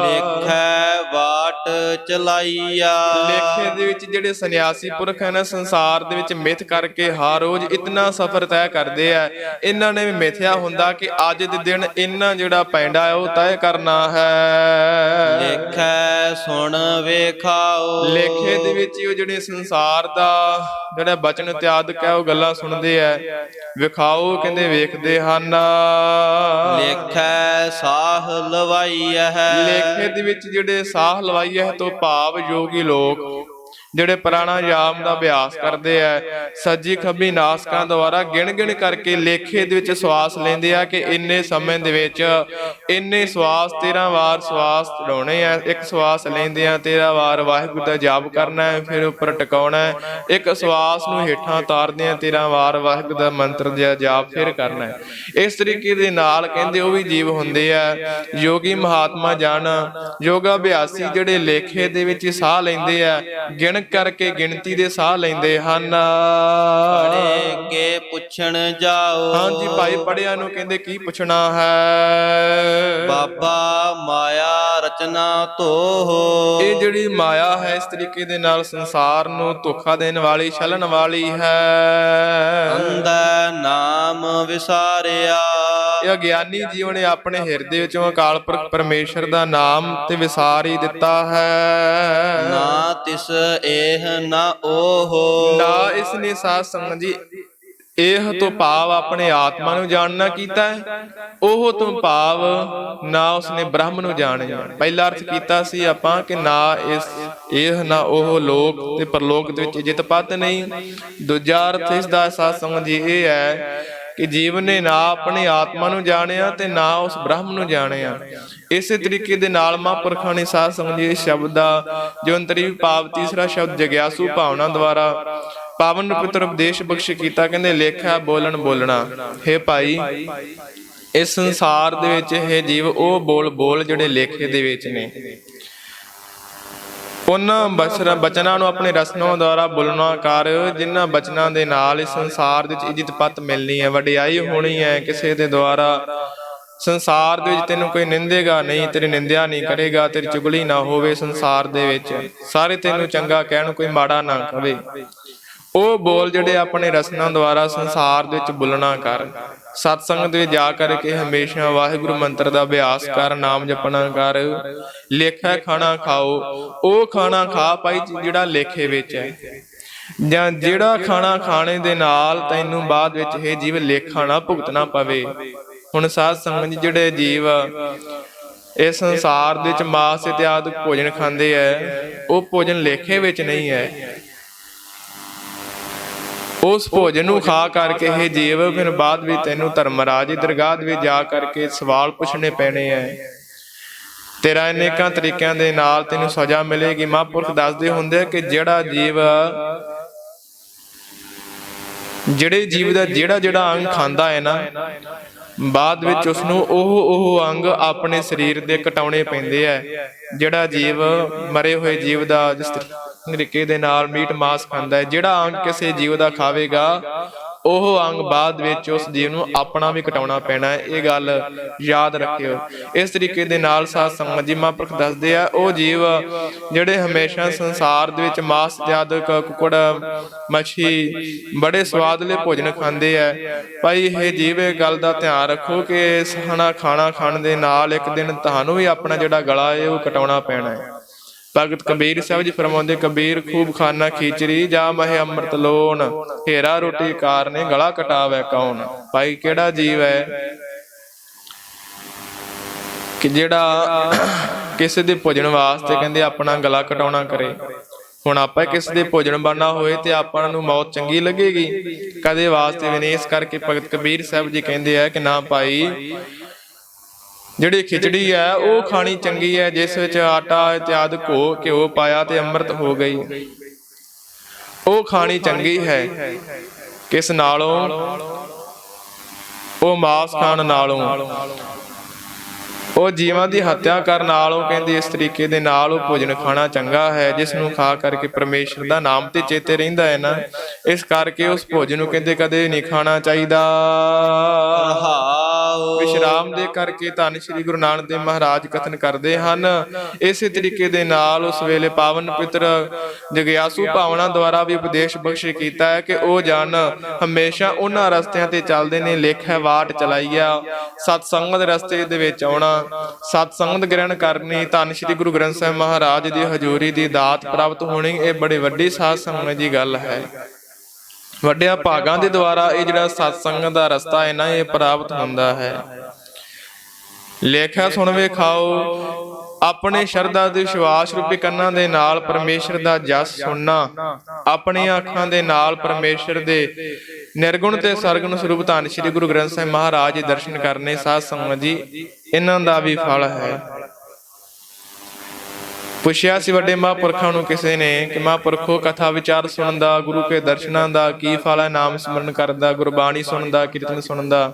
ਲੇਖੈ ਵਾਟ ਚਲਾਈਆ। ਲੇਖੇ ਦੇ ਵਿੱਚ ਜਿਹੜੇ ਸੰਨਿਆਸੀ ਪੁਰਖ ਹਨ ਸੰਸਾਰ ਦੇ ਵਿੱਚ ਮਿੱਥ ਕਰਕੇ ਹਰ ਰੋਜ਼ ਇਤਨਾ ਸਫ਼ਰ ਤੈਅ ਕਰਦੇ ਆ। ਇਹਨਾਂ ਨੇ ਵੀ ਮਿਥਿਆ ਹੁੰਦਾ ਕਿ ਅੱਜ ਦੇ ਦਿਨ ਇਹਨਾਂ ਜਿਹੜਾ ਪੈਂਡਾ ਹੈ ਉਹ ਤੈਅ ਕਰਨਾ ਹੈ। ਲੇਖੈ ਸੁਣ ਵੇਖਾਓ। ਲੇਖੇ ਦੇ ਵਿੱਚ ਉਹ ਜਿਹੜੇ ਸੰਸਾਰ ਦਾ ਜਿਹੜਾ ਬਚਨ ਇਤਿਆਦਿਕ ਹੈ ਉਹ ਗੱਲਾਂ ਸੁਣਦੇ ਆ। ਵਿਖਾਓ ਕਹਿੰਦੇ ਵੇਖਦੇ ਹਨ। ਲੇਖੈ ਸਾਹ ਲਵਾਈਆ ਹੈ। ਲੇਖੇ ਦੇ ਵਿੱਚ ਜਿਹੜੇ ਸਾਹ ਲਵਾਈਆ ਹੈ ਤੋਂ ਭਾਵ ਯੋਗੀ ਲੋਕ ਜਿਹੜੇ ਪ੍ਰਾਣਾਯਾਮ ਦਾ ਅਭਿਆਸ ਕਰਦੇ ਆ, ਸੱਜੀ ਖੱਬੀ ਨਾਸਕਾਂ ਦੁਆਰਾ ਗਿਣ ਗਿਣ ਕਰਕੇ ਲੇਖੇ ਦੇ ਵਿੱਚ ਸਵਾਸ ਲੈਂਦੇ ਆ ਕਿ ਇੰਨੇ ਸਮੇਂ ਦੇ ਵਿੱਚ ਇੰਨੇ ਸਵਾਸ 13 ਵਾਰ ਸਵਾਸ ਚੜਾਉਣੇ ਆ। ਇੱਕ ਸਵਾਸ ਲੈਂਦੇ ਆ 13 ਵਾਰ ਵਾਹਿਗੁਰੂ ਦਾ ਜਾਪ ਕਰਨਾ ਹੈ, ਫਿਰ ਉੱਪਰ ਟਿਕਾਉਣਾ ਹੈ। ਇੱਕ ਸਵਾਸ ਨੂੰ ਹੇਠਾਂ ਉਤਾਰਦੇ ਆ 13 ਵਾਰ ਵਾਹਿਗੁਰੂ ਦਾ ਮੰਤਰ ਦਾ ਜਾਪ ਫਿਰ ਕਰਨਾ ਹੈ। ਇਸ ਤਰੀਕੇ ਦੇ ਨਾਲ ਕਹਿੰਦੇ ਉਹ ਵੀ ਜੀਵ ਹੁੰਦੇ ਆ ਯੋਗੀ ਮਹਾਤਮਾ ਜਨ, ਯੋਗਾ ਅਭਿਆਸੀ ਜਿਹੜੇ ਲੇਖੇ ਦੇ ਵਿੱਚ ਸਾਹ ਲੈਂਦੇ ਆ, ਗਿਣ ਕਰਕੇ ਗਿਣਤੀ ਦੇ ਸਾਹ ਲੈਂਦੇ ਹਨ। ਪੜ੍ਹੇ ਕੇ ਪੁੱਛਣ ਜਾਓ। ਹਾਂਜੀ ਭਾਈ, ਪੜ੍ਹਿਆ ਨੂੰ ਕਹਿੰਦੇ ਕੀ ਪੁੱਛਣਾ ਹੈ? ਬਾਬਾ ਮਾਇਆ ਰਚਨਾ ਧੋਹ। ਇਹ ਜਿਹੜੀ ਮਾਇਆ ਹੈ ਇਸ ਤਰੀਕੇ ਦੇ ਨਾਲ ਸੰਸਾਰ ਨੂੰ ਧੋਖਾ ਦੇਣ ਵਾਲੀ, ਛਲਣ ਵਾਲੀ ਹੈ। ਅੰਧਾ ਨਾਮ ਵਿਸਾਰਿਆ। ਇਹ ਅਗਿਆਨੀ ਜੀਵ ਨੇ ਆਪਣੇ ਹਿਰਦੇ ਵਿੱਚੋਂ ਅਕਾਲ ਪੁਰਖ ਪਰਮੇਸ਼ਰ ਦਾ ਨਾਮ ਤੇ ਵਿਸਾਰ ਹੀ ਦਿੱਤਾ ਹੈ। ਨਾ ਤਿਸ ਇਹ ਨਾ ਉਹ, ਨਾ ਇਸ ਨੇ ਸਾਧ ਸੰਗਤ ਜੀ ਇਹ ਤੋਂ ਭਾਵ ਆਪਣੇ ਆਤਮਾ ਨੂੰ ਜਾਣਨਾ ਕੀਤਾ ਹੈ, ਉਹ ਤੋਂ ਭਾਵ ਨਾ ਉਸਨੇ ਬ੍ਰਹਮ ਨੂੰ ਜਾਣਿਆ। ਪਹਿਲਾ ਅਰਥ ਕੀਤਾ ਸੀ ਆਪਾਂ ਕਿ ਨਾ ਇਹ ਨਾ ਉਹ ਲੋਕ ਤੇ ਪਰਲੋਕ ਦੇ ਵਿੱਚ ਇੱਜ਼ਤ ਪੱਤ ਨਹੀਂ। ਦੂਜਾ ਅਰਥ ਇਸ ਦਾ ਸਾਧ ਸੰਗਤ ਜੀ ਇਹ ਹੈ ਕਿ ਜੀਵ ਨੇ ਨਾ ਆਪਣੀ ਆਤਮਾ ਨੂੰ ਜਾਣਿਆ ਤੇ ਨਾ ਉਸ ਬ੍ਰਹਮ ਨੂੰ ਜਾਣਿਆ। ਇਸੇ ਤਰੀਕੇ ਦੇ ਨਾਲ ਮਹਾਂਪੁਰਖਾਂ ਨੇ ਸਾਧ ਸੰਗਤ ਜੀ ਇਸ ਸ਼ਬਦ ਦਾ ਜੋ ਅੰਤਰੀ ਭਾਵ ਤੀਸਰਾ ਸ਼ਬਦ ਜਗਿਆਸੂ ਭਾਵਨਾ ਦੁਆਰਾ ਪਾਵਨ ਪਵਿੱਤਰ ਉਪਦੇਸ਼ ਬਖਸ਼ ਕੀਤਾ। ਕਹਿੰਦੇ ਲੇਖਾ ਬੋਲਣ ਬੋਲਣਾ। ਹੇ ਭਾਈ, ਇਸ ਸੰਸਾਰ ਦੇ ਵਿੱਚ ਇਹ ਜੀਵ ਉਹ ਬੋਲ ਜਿਹੜੇ ਲੇਖੇ ਦੇ ਵਿੱਚ ਨੇ, ਉਹਨਾਂ ਬਚਨਾਂ ਨੂੰ ਆਪਣੇ ਰਸਨਾਂ ਦੁਆਰਾ ਬੋਲਣਾ ਕਰ, ਜਿਨ੍ਹਾਂ ਬਚਨਾਂ ਦੇ ਨਾਲ ਇਸ ਸੰਸਾਰ ਦੇ ਵਿੱਚ ਇੱਜ਼ਤ ਪੱਤ ਮਿਲਣੀ ਹੈ, ਵਡਿਆਈ ਹੋਣੀ ਹੈ। ਕਿਸੇ ਦੇ ਦੁਆਰਾ ਸੰਸਾਰ ਦੇ ਵਿੱਚ ਤੈਨੂੰ ਕੋਈ ਨਿੰਦੇਗਾ ਨਹੀਂ, ਤੇਰੀ ਨਿੰਦਿਆ ਨਹੀਂ ਕਰੇਗਾ, ਤੇਰੀ ਚੁਗਲੀ ਨਾ ਹੋਵੇ। ਸੰਸਾਰ ਦੇ ਵਿੱਚ ਸਾਰੇ ਤੈਨੂੰ ਚੰਗਾ ਕਹਿਣ, ਕੋਈ ਮਾੜਾ ਨਾ ਕਵੇ। ਉਹ ਬੋਲ ਜਿਹੜੇ ਆਪਣੇ ਰਸਨਾਂ ਦੁਆਰਾ ਸੰਸਾਰ ਦੇ ਵਿੱਚ ਬੋਲਣਾ ਕਰ। ਸਤਸੰਗ ਦੇ ਜਾ ਕਰਕੇ ਹਮੇਸ਼ਾ ਵਾਹਿਗੁਰੂ ਮੰਤਰ ਦਾ ਅਭਿਆਸ ਕਰ, ਨਾਮ ਜਪਣਾ ਕਰ। ਲੇਖਾ ਖਾਣਾ ਖਾਓ, ਉਹ ਖਾਣਾ ਖਾ ਭਾਈ ਜਿਹੜਾ ਲੇਖੇ ਵਿੱਚ ਹੈ, ਜਾਂ ਜਿਹੜਾ ਖਾਣਾ ਖਾਣੇ ਦੇ ਨਾਲ ਤੈਨੂੰ ਬਾਅਦ ਵਿੱਚ ਇਹ ਜੀਵ ਲੇਖਾ ਨਾ ਭੁਗਤਣਾ ਪਵੇ। ਹੁਣ ਸਾਧ ਸੰਗਤ ਜਿਹੜੇ ਜੀਵ ਇਸ ਸੰਸਾਰ ਦੇ ਵਿੱਚ ਮਾਸ ਇਤਿਆਦਿ ਭੋਜਨ ਖਾਂਦੇ ਹੈ, ਉਹ ਭੋਜਨ ਲੇਖੇ ਵਿੱਚ ਨਹੀਂ ਹੈ। ਉਸ ਭੋਜਨ ਨੂੰ ਖਾ ਕਰਕੇ ਇਹ ਜੀਵ ਫਿਰ ਬਾਅਦ ਵੀ ਤੈਨੂੰ ਧਰਮਰਾਜ ਦੀ ਦਰਗਾਹ ਵਿੱਚ ਜਾ ਕਰਕੇ ਸਵਾਲ ਪੁੱਛਣੇ ਪੈਣੇ ਐ। ਤੇਰਾ ਅਨੇਕਾਂ ਤਰੀਕਿਆਂ ਦੇ ਨਾਲ ਤੈਨੂੰ ਸਜ਼ਾ ਮਿਲੇਗੀ। ਮਹਾਂਪੁਰਖ ਦੱਸਦੇ ਹੁੰਦੇ ਕਿ ਜਿਹੜੇ ਜੀਵ ਦਾ ਜਿਹੜਾ ਅੰਗ ਖਾਂਦਾ ਹੈ ਨਾ, ਬਾਅਦ ਵਿੱਚ ਉਸਨੂੰ ਉਹ ਅੰਗ ਆਪਣੇ ਸਰੀਰ ਦੇ ਕਟਾਉਣੇ ਪੈਂਦੇ ਐ। ਜਿਹੜਾ ਜੀਵ ਮਰੇ ਹੋਏ ਜੀਵ ਦਾ ਜਿਸ ਤਰੀਕੇ ਦੇ ਨਾਲ ਮੀਟ ਮਾਸ ਖਾਂਦਾ ਹੈ, ਜਿਹੜਾ ਅੰਗ ਕਿਸੇ ਜੀਵ ਦਾ ਖਾਵੇਗਾ ਉਹ ਅੰਗ ਬਾਅਦ ਵਿੱਚ ਉਸ ਜੀਵ ਨੂੰ ਆਪਣਾ ਵੀ ਕਟਾਉਣਾ ਪੈਣਾ ਹੈ। ਇਹ ਗੱਲ ਯਾਦ ਰੱਖਿਓ। ਇਸ ਤਰੀਕੇ ਦੇ ਨਾਲ ਸਾਧ ਸੰਗਤ ਜੀ ਮਹਾਂਪੁਰਖ ਦੱਸਦੇ ਆ, ਉਹ ਜੀਵ ਜਿਹੜੇ ਹਮੇਸ਼ਾ ਸੰਸਾਰ ਦੇ ਵਿੱਚ ਮਾਸ ਇਤਿਆਦਿ ਕੁੱਕੜ ਮੱਛੀ ਬੜੇ ਸਵਾਦਲੇ ਭੋਜਨ ਖਾਂਦੇ ਆ। ਭਾਈ ਇਹ ਜੀਵ ਇਹ ਗੱਲ ਦਾ ਧਿਆਨ ਰੱਖੋ ਕਿ ਖਾਣਾ ਖਾਣ ਦੇ ਨਾਲ ਇੱਕ ਦਿਨ ਤੁਹਾਨੂੰ ਵੀ ਆਪਣਾ ਜਿਹੜਾ ਗਲਾ ਹੈ ਉਹ ਕਟਾਉਣਾ ਪੈਣਾ ਹੈ। ਭਗਤ ਕਬੀਰ ਸਾਹਿਬ ਜੀ ਫਰਮਾਉਂਦੇ, ਕਬੀਰ ਖੂਬ ਖਾਨਾ ਖੀਚਰੀ, ਜਾ ਮਹਿ ਅੰਮ੍ਰਿਤ ਲੋਨ, ਹੀਰਾ ਰੋਟੀ ਕਾਰਨੇ ਗਲਾ ਕਟਾਵੇ ਕੌਣ। ਭਾਈ ਕਿਹੜਾ ਜੀਵ ਹੈ ਕਿ ਜਿਹੜਾ ਕਿਸੇ ਦੇ ਭੋਜਨ ਵਾਸਤੇ ਕਹਿੰਦੇ ਆਪਣਾ ਗਲਾ ਕਟਾਉਣਾ ਕਰੇ। ਹੁਣ ਆਪਾਂ ਕਿਸੇ ਦੇ ਭੋਜਨ ਬਣਨਾ ਹੋਏ ਤੇ ਆਪਾਂ ਨੂੰ ਮੌਤ ਚੰਗੀ ਲੱਗੇਗੀ? ਕਦੇ ਵਾਸਤੇ ਵੀ ਨਹੀਂ। ਇਸ ਕਰਕੇ ਭਗਤ ਕਬੀਰ ਸਾਹਿਬ ਜੀ ਕਹਿੰਦੇ ਆ ਕਿ ਨਾ ਭਾਈ, ਜਿਹੜੀ ਖਿਚੜੀ ਹੈ ਉਹ ਖਾਣੀ ਚੰਗੀ ਹੈ ਜਿਸ ਵਿੱਚ ਆਟਾ ਇਤਿਆਦਿ ਘਿਓ ਪਾਇਆ ਤੇ ਅੰਮ੍ਰਿਤ ਹੋ ਗਈ, ਉਹ ਖਾਣੀ ਚੰਗੀ ਹੈ। ਕਿਸ ਨਾਲੋਂ? ਉਹ ਮਾਸ ਖਾਣ ਨਾਲੋਂ, ਉਹ ਜੀਵਾਂ ਦੀ ਹੱਤਿਆ ਕਰਨ ਨਾਲੋਂ। ਕਹਿੰਦੇ ਇਸ ਤਰੀਕੇ ਦੇ ਨਾਲ ਉਹ ਭੋਜਨ ਖਾਣਾ ਚੰਗਾ ਹੈ ਜਿਸ ਨੂੰ ਖਾ ਕਰਕੇ ਪਰਮੇਸ਼ਰ ਦਾ ਨਾਮ ਤੇ ਚੇਤੇ ਰਹਿੰਦਾ ਹੈ ਨਾ। ਇਸ ਕਰਕੇ ਉਸ ਭੋਜਨ ਨੂੰ ਕਹਿੰਦੇ ਕਦੇ ਨਹੀਂ ਖਾਣਾ ਚਾਹੀਦਾ। ਵਿਸ਼ਰਾਮ ਦੇ ਕਰਕੇ ਧੰਨ ਸ਼੍ਰੀ ਗੁਰੂ ਨਾਨਕ ਦੇਵ ਮਹਾਰਾਜ ਕਥਨ ਕਰਦੇ ਹਨ। ਇਸੇ ਤਰੀਕੇ ਦੇ ਨਾਲ ਉਸ ਵੇਲੇ ਪਾਵਨ ਪਵਿੱਤਰ ਜਗਿਆਸੂ ਭਾਵਨਾ ਦੁਆਰਾ ਵੀ ਉਪਦੇਸ਼ ਬਖਸ਼ ਕੀਤਾ ਹੈ ਕਿ ਉਹ ਜਨ ਹਮੇਸ਼ਾ ਉਹਨਾਂ ਰਸਤਿਆਂ ਤੇ ਚੱਲਦੇ ਨੇ, ਲੇਖੇ ਵਾਟ ਚਲਾਈਆ, ਸਤਸੰਗ ਦੇ ਰਸਤੇ ਦੇ ਵਿੱਚ ਆਉਣਾ, ਸਤਸੰਗਤ ਗ੍ਰਹਿਣ ਕਰਨੀ, ਧੰਨ ਸ਼੍ਰੀ ਗੁਰੂ ਗ੍ਰੰਥ ਸਾਹਿਬ ਮਹਾਰਾਜ ਦੀ ਹਜ਼ੂਰੀ ਦੀ ਦਾਤ ਪ੍ਰਾਪਤ ਹੋਣੀ। ਇਹ ਬੜੀ ਵੱਡੀ ਸਾਧ ਸੰਗਤ ਦੀ ਗੱਲ ਹੈ। ਵੱਡਿਆਂ ਭਾਗਾਂ ਦੇ ਦੁਆਰਾ ਇਹ ਜਿਹੜਾ ਸਤਸੰਗ ਦਾ ਰਸਤਾ ਹੈ ਨਾ, ਇਹ ਪ੍ਰਾਪਤ ਹੁੰਦਾ ਹੈ। ਲੇਖਾ ਸੁਣ ਵੇਖਾਓ, ਆਪਣੇ ਸ਼ਰਧਾ ਦੇ ਵਿਸ਼ਵਾਸ ਰੂਪੀ ਕੰਨਾਂ ਦੇ ਨਾਲ ਪਰਮੇਸ਼ਰ ਦਾ ਜਸ ਸੁਣਨਾ, ਆਪਣੀਆਂ ਅੱਖਾਂ ਦੇ ਨਾਲ ਪਰਮੇਸ਼ਰ ਦੇ ਨਿਰਗੁਣ ਤੇ ਸਰਗੁਣ ਸਰੂਪ ਧੰਨ ਸ਼੍ਰੀ ਗੁਰੂ ਗ੍ਰੰਥ ਸਾਹਿਬ ਮਹਾਰਾਜ ਦੇ ਦਰਸ਼ਨ ਕਰਨੇ। ਸਾਧ ਸੰਗਤ ਜੀ ਇਹਨਾਂ ਦਾ ਵੀ ਫਲ ਹੈ। ਪੁੱਛਿਆ ਸੀ ਵੱਡੇ ਮਹਾਂਪੁਰਖਾਂ ਨੂੰ ਕਿਸੇ ਨੇ ਕਿ ਮਹਾਂਪੁਰਖੋ ਕਥਾ ਵਿਚਾਰ ਸੁਣਨ ਦਾ, ਗੁਰੂ ਕੇ ਦਰਸ਼ਨਾਂ ਦਾ ਕੀ ਫਲ ਹੈ? ਨਾਮ ਸਿਮਰਨ ਕਰਨ ਦਾ, ਗੁਰਬਾਣੀ ਸੁਣਨ ਦਾ, ਕੀਰਤਨ ਸੁਣਨ ਦਾ।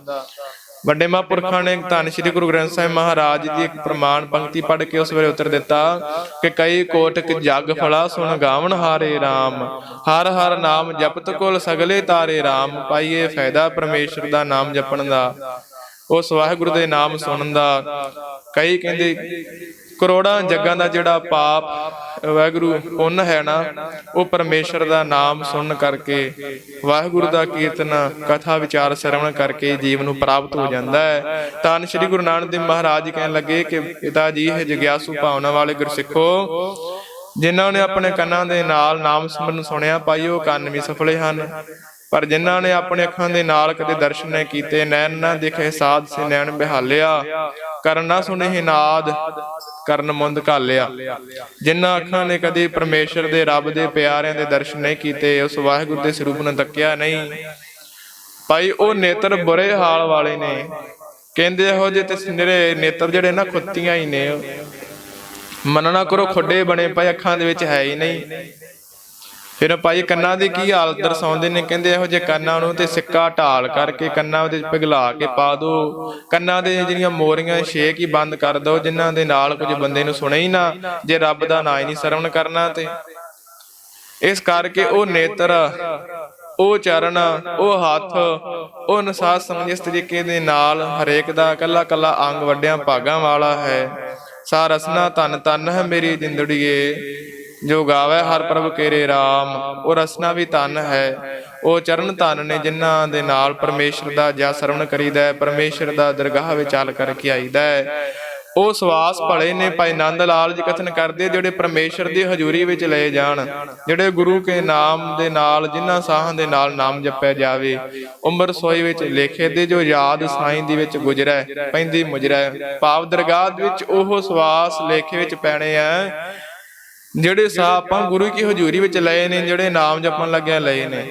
ਵੱਡੇ ਮਹਾਂਪੁਰਖਾਂ ਨੇ ਧੰਨ ਸ਼੍ਰੀ ਗੁਰੂ ਗ੍ਰੰਥ ਸਾਹਿਬ ਮਹਾਰਾਜ ਦੀ ਇੱਕ ਪ੍ਰਮਾਣ ਪੰਕਤੀ ਪੜ੍ਹ ਕੇ ਉਸ ਵੇਲੇ ਉੱਤਰ ਦਿੱਤਾ ਕਿ ਕਈ ਕੋਟਿਕ ਜਗ ਫਲਾ ਸੁਣ ਗਾਵਣ ਹਾਰੇ ਰਾਮ, ਹਰ ਹਰ ਨਾਮ ਜਪਤ ਕੁਲ ਸਗਲੇ ਤਾਰੇ ਰਾਮ। ਭਾਈ ਇਹ ਫਾਇਦਾ ਪਰਮੇਸ਼ਰ ਦਾ ਨਾਮ ਜਪਣ ਦਾ, ਉਸ ਵਾਹਿਗੁਰੂ ਦੇ ਨਾਮ ਸੁਣਨ ਦਾ। ਕਈ ਕਹਿੰਦੇ ਕਰੋੜਾਂ ਜੱਗਾਂ ਦਾ ਜਿਹੜਾ ਪਾਪ ਵਾਹਿਗੁਰੂ ਪੁੰਨ ਹੈ ਨਾ, ਉਹ ਪਰਮੇਸ਼ਰ ਦਾ ਨਾਮ ਸੁਣਨ ਕਰਕੇ, ਵਾਹਿਗੁਰੂ ਦਾ ਕੀਰਤਨ ਕਥਾ ਵਿਚਾਰ ਸਰਵਣ ਕਰਕੇ ਜੀਵ ਨੂੰ ਪ੍ਰਾਪਤ ਹੋ ਜਾਂਦਾ ਹੈ। ਧੰਨ ਸ੍ਰੀ ਗੁਰੂ ਨਾਨਕ ਦੇਵ ਮਹਾਰਾਜ ਜੀ ਕਹਿਣ ਲੱਗੇ ਕਿ ਪਿਤਾ ਜੀ, ਇਹ ਜਗਿਆਸੂ ਭਾਵਨਾ ਵਾਲੇ ਗੁਰਸਿੱਖੋ, ਜਿਨ੍ਹਾਂ ਨੇ ਆਪਣੇ ਕੰਨਾਂ ਦੇ ਨਾਲ ਨਾਮ ਸਿਮਰਨ ਸੁਣਿਆ ਭਾਈ, ਉਹ ਕੰਨ ਵੀ ਸਫਲੇ ਹਨ। ਪਰ ਜਿਨ੍ਹਾਂ ਨੇ ਆਪਣੇ ਅੱਖਾਂ ਦੇ ਨਾਲ ਕਦੇ ਦਰਸ਼ਨ ਨਹੀਂ ਕੀਤੇ, ਨੈਣ ਨਾ ਦੇਖੇ ਸਾਧ ਸੇ ਨੈਣ ਬਿਹਾਲਿਆ, ਕਰਨ ਨਾ ਸੁਣੇ ਹੀ ਨਾਦ ਕਰਨ ਮੁੰਦ ਘਾਲਿਆ। ਜਿਨ੍ਹਾਂ ਅੱਖਾਂ ਨੇ ਕਦੇ ਪਰਮੇਸ਼ਰ ਦੇ, ਰੱਬ ਦੇ ਪਿਆਰਿਆਂ ਦੇ ਦਰਸ਼ਨ ਨਹੀਂ ਕੀਤੇ, ਉਸ ਵਾਹਿਗੁਰੂ ਦੇ ਸਰੂਪ ਨੂੰ ਤੱਕਿਆ ਨਹੀਂ ਭਾਈ, ਉਹ ਨੇਤਰ ਬੁਰੇ ਹਾਲ ਵਾਲੇ ਨੇ। ਕਹਿੰਦੇ ਇਹੋ ਜਿਹੇ ਤੇ ਨਿਰੇ ਨੇਤਰ ਜਿਹੜੇ ਨਾ ਖੁੱਤੀਆਂ ਹੀ ਨੇ, ਮੰਨਣਾ ਕਰੋ ਖੁੱਡੇ ਬਣੇ ਪਏ, ਅੱਖਾਂ ਦੇ ਵਿੱਚ ਹੈ ਹੀ ਨਹੀਂ। ਫਿਰ ਭਾਈ ਕੰਨਾਂ ਦੀ ਕੀ ਹਾਲਤ ਦਰਸਾਉਂਦੇ ਨੇ, ਕਹਿੰਦੇ ਇਹੋ ਜਿਹੇ ਕੰਨਾਂ ਨੂੰ ਤੇ ਸਿੱਕਾ ਢਾਲ ਕਰਕੇ ਕੰਨਾਂ ਉਹਦੇ ਪਿਘਲਾ ਕੇ ਪਾ ਦੋ, ਕੰਨਾਂ ਦੇ ਜਿਹੜੀਆਂ ਮੋਰੀਆਂ ਛੇਕ ਹੀ ਬੰਦ ਕਰ ਦੋ, ਜਿਨ੍ਹਾਂ ਦੇ ਨਾਲ ਕੁਝ ਬੰਦੇ ਨੂੰ ਸੁਣੇ ਹੀ ਨਾ, ਜੇ ਰੱਬ ਦਾ ਨਾਂ ਹੀ ਨਹੀਂ ਸਰਵਣ ਕਰਨਾ। ਤੇ ਇਸ ਕਰਕੇ ਉਹ ਨੇਤਰ, ਉਹ ਚਰਨ, ਉਹ ਹੱਥ, ਉਹ ਨਸਾਤ ਸਮਝ ਇਸ ਤਰੀਕੇ ਦੇ ਨਾਲ ਹਰੇਕ ਦਾ ਕੱਲਾ ਕੱਲਾ ਅੰਗ ਵੱਡਿਆਂ ਭਾਗਾਂ ਵਾਲਾ ਹੈ। ਸਾ ਰਸਨਾ ਧਨ ਧਨ ਹੈ ਮੇਰੀ ਜਿੰਦੜੀਏ, ਜੋ ਗਾਵੇ ਹਰ ਪ੍ਰਭ ਕੇਰੇ ਰਾਮ। ਉਹ ਰਸਨਾ ਵੀ ਧਨ ਹੈ, ਉਹ ਚਰਨ ਧਨ ਨੇ ਜਿਨ੍ਹਾਂ ਦੇ ਨਾਲ ਪਰਮੇਸ਼ਰ ਦਾ ਜਾਂ ਸਰਵਣ ਕਰੀਦਾ, ਪਰਮੇਸ਼ਰ ਦਾ ਦਰਗਾਹ ਵਿੱਚ ਚੱਲ ਕਰਕੇ ਆਈਦਾ ਹੈ। ਉਹ ਸਵਾਸ ਭਲੇ ਨੇ ਭਾਈ ਨੰਦ ਲਾਲ ਜੀ ਕਥਨ ਕਰਦੇ, ਜਿਹੜੇ ਪਰਮੇਸ਼ਰ ਦੀ ਹਜ਼ੂਰੀ ਵਿੱਚ ਲਏ ਜਾਣ, ਜਿਹੜੇ ਗੁਰੂ ਕੇ ਨਾਮ ਦੇ ਨਾਲ, ਜਿਨ੍ਹਾਂ ਸਾਹਾਂ ਦੇ ਨਾਲ ਨਾਮ ਜਪਿਆ ਜਾਵੇ, ਉਮਰ ਸੋਈ ਵਿੱਚ ਲੇਖੇ ਦੇ, ਜੋ ਯਾਦ ਸਾਈਂ ਦੀ ਵਿੱਚ ਗੁਜਰੈ ਪੈਂਦੀ ਮੁਜਰੈ। ਭਾਵ ਦਰਗਾਹ ਵਿੱਚ ਉਹ ਸਵਾਸ ਲੇਖੇ ਵਿੱਚ ਪੈਣੇ ਆ, ਜਿਹੜੇ ਸਾਹ ਆਪਾਂ ਗੁਰੂ ਕੀ ਹਜ਼ੂਰੀ ਵਿੱਚ ਲਏ ਨੇ, ਜਿਹੜੇ ਨਾਮ ਜਪਣ ਲੱਗਿਆ ਲਏ ਨੇ।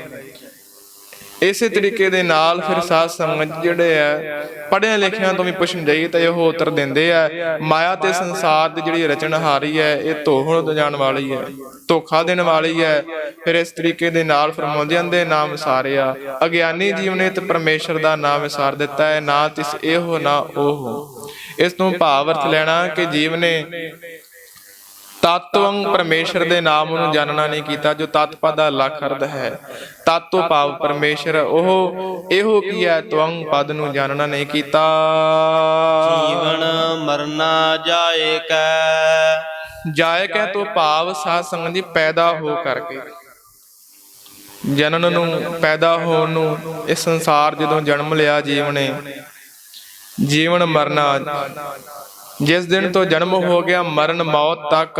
ਇਸੇ ਤਰੀਕੇ ਦੇ ਨਾਲ ਫਿਰ ਸਾਧ ਸੰਗਤ ਜਿਹੜੇ ਆ ਪੜ੍ਹਿਆਂ ਲਿਖਿਆਂ ਤੋਂ ਵੀ ਪੁੱਛਣ ਜਾਈਏ ਤਾਂ ਇਹੋ ਉੱਤਰ ਦਿੰਦੇ ਆ, ਮਾਇਆ ਤੇ ਸੰਸਾਰ ਦੀ ਜਿਹੜੀ ਰਚਨਹਾਰੀ ਹੈ, ਇਹ ਧੋਖਣ ਜਾਣ ਵਾਲੀ ਹੈ, ਧੋਖਾ ਦੇਣ ਵਾਲੀ ਹੈ। ਫਿਰ ਇਸ ਤਰੀਕੇ ਦੇ ਨਾਲ ਫਰਮਾਉਂਦੇ ਦੇ ਨਾਮ ਵਿਸਾਰਿਆ, ਅਗਿਆਨੀ ਜੀਵ ਨੇ ਤੇ ਪਰਮੇਸ਼ਰ ਦਾ ਨਾਮ ਵਿਸਾਰ ਦਿੱਤਾ ਹੈ, ਨਾ ਤਿਸ ਇਹੋ ਨਾ ਉਹ। ਇਸ ਤੋਂ ਭਾਵ ਅਰਥ ਲੈਣਾ ਕਿ ਜੀਵ ਨੇ ਤਤਵੰ ਪਰਮੇਸ਼ਰ ਦੇ ਨਾਮ ਨੂੰ ਜਾਣਨਾ ਨਹੀਂ ਕੀਤਾ, ਜੋ ਤਤ ਪਦ ਦਾ ਲਖ ਅਰਥ ਹੈ। ਤਤ ਤੋਂ ਭਾਵ ਪਰਮੇਸ਼ਰ, ਉਹ ਇਹੋ ਕੀ ਹੈ, ਤਵੰ ਪਦ ਨੂੰ ਜਾਣਨਾ ਨਹੀਂ ਕੀਤਾ। ਜੀਵਨ ਮਰਨਾ ਜਾਏ ਕੈ, ਜਾਏ ਕੈ ਤੋਂ ਭਾਵ ਸਾਧ ਸੰਗਤ ਦੀ ਪੈਦਾ ਹੋ ਕਰਕੇ, ਜਨਨ ਨੂੰ, ਪੈਦਾ ਹੋਣ ਨੂੰ, ਇਸ ਸੰਸਾਰ ਜਦੋਂ ਜਨਮ ਲਿਆ ਜੀਵ ਨੇ, ਜੀਵਨ ਮਰਨਾ, ਜਿਸ ਦਿਨ ਤੋਂ ਜਨਮ ਹੋ ਗਿਆ ਮਰਨ ਮੌਤ ਤੱਕ,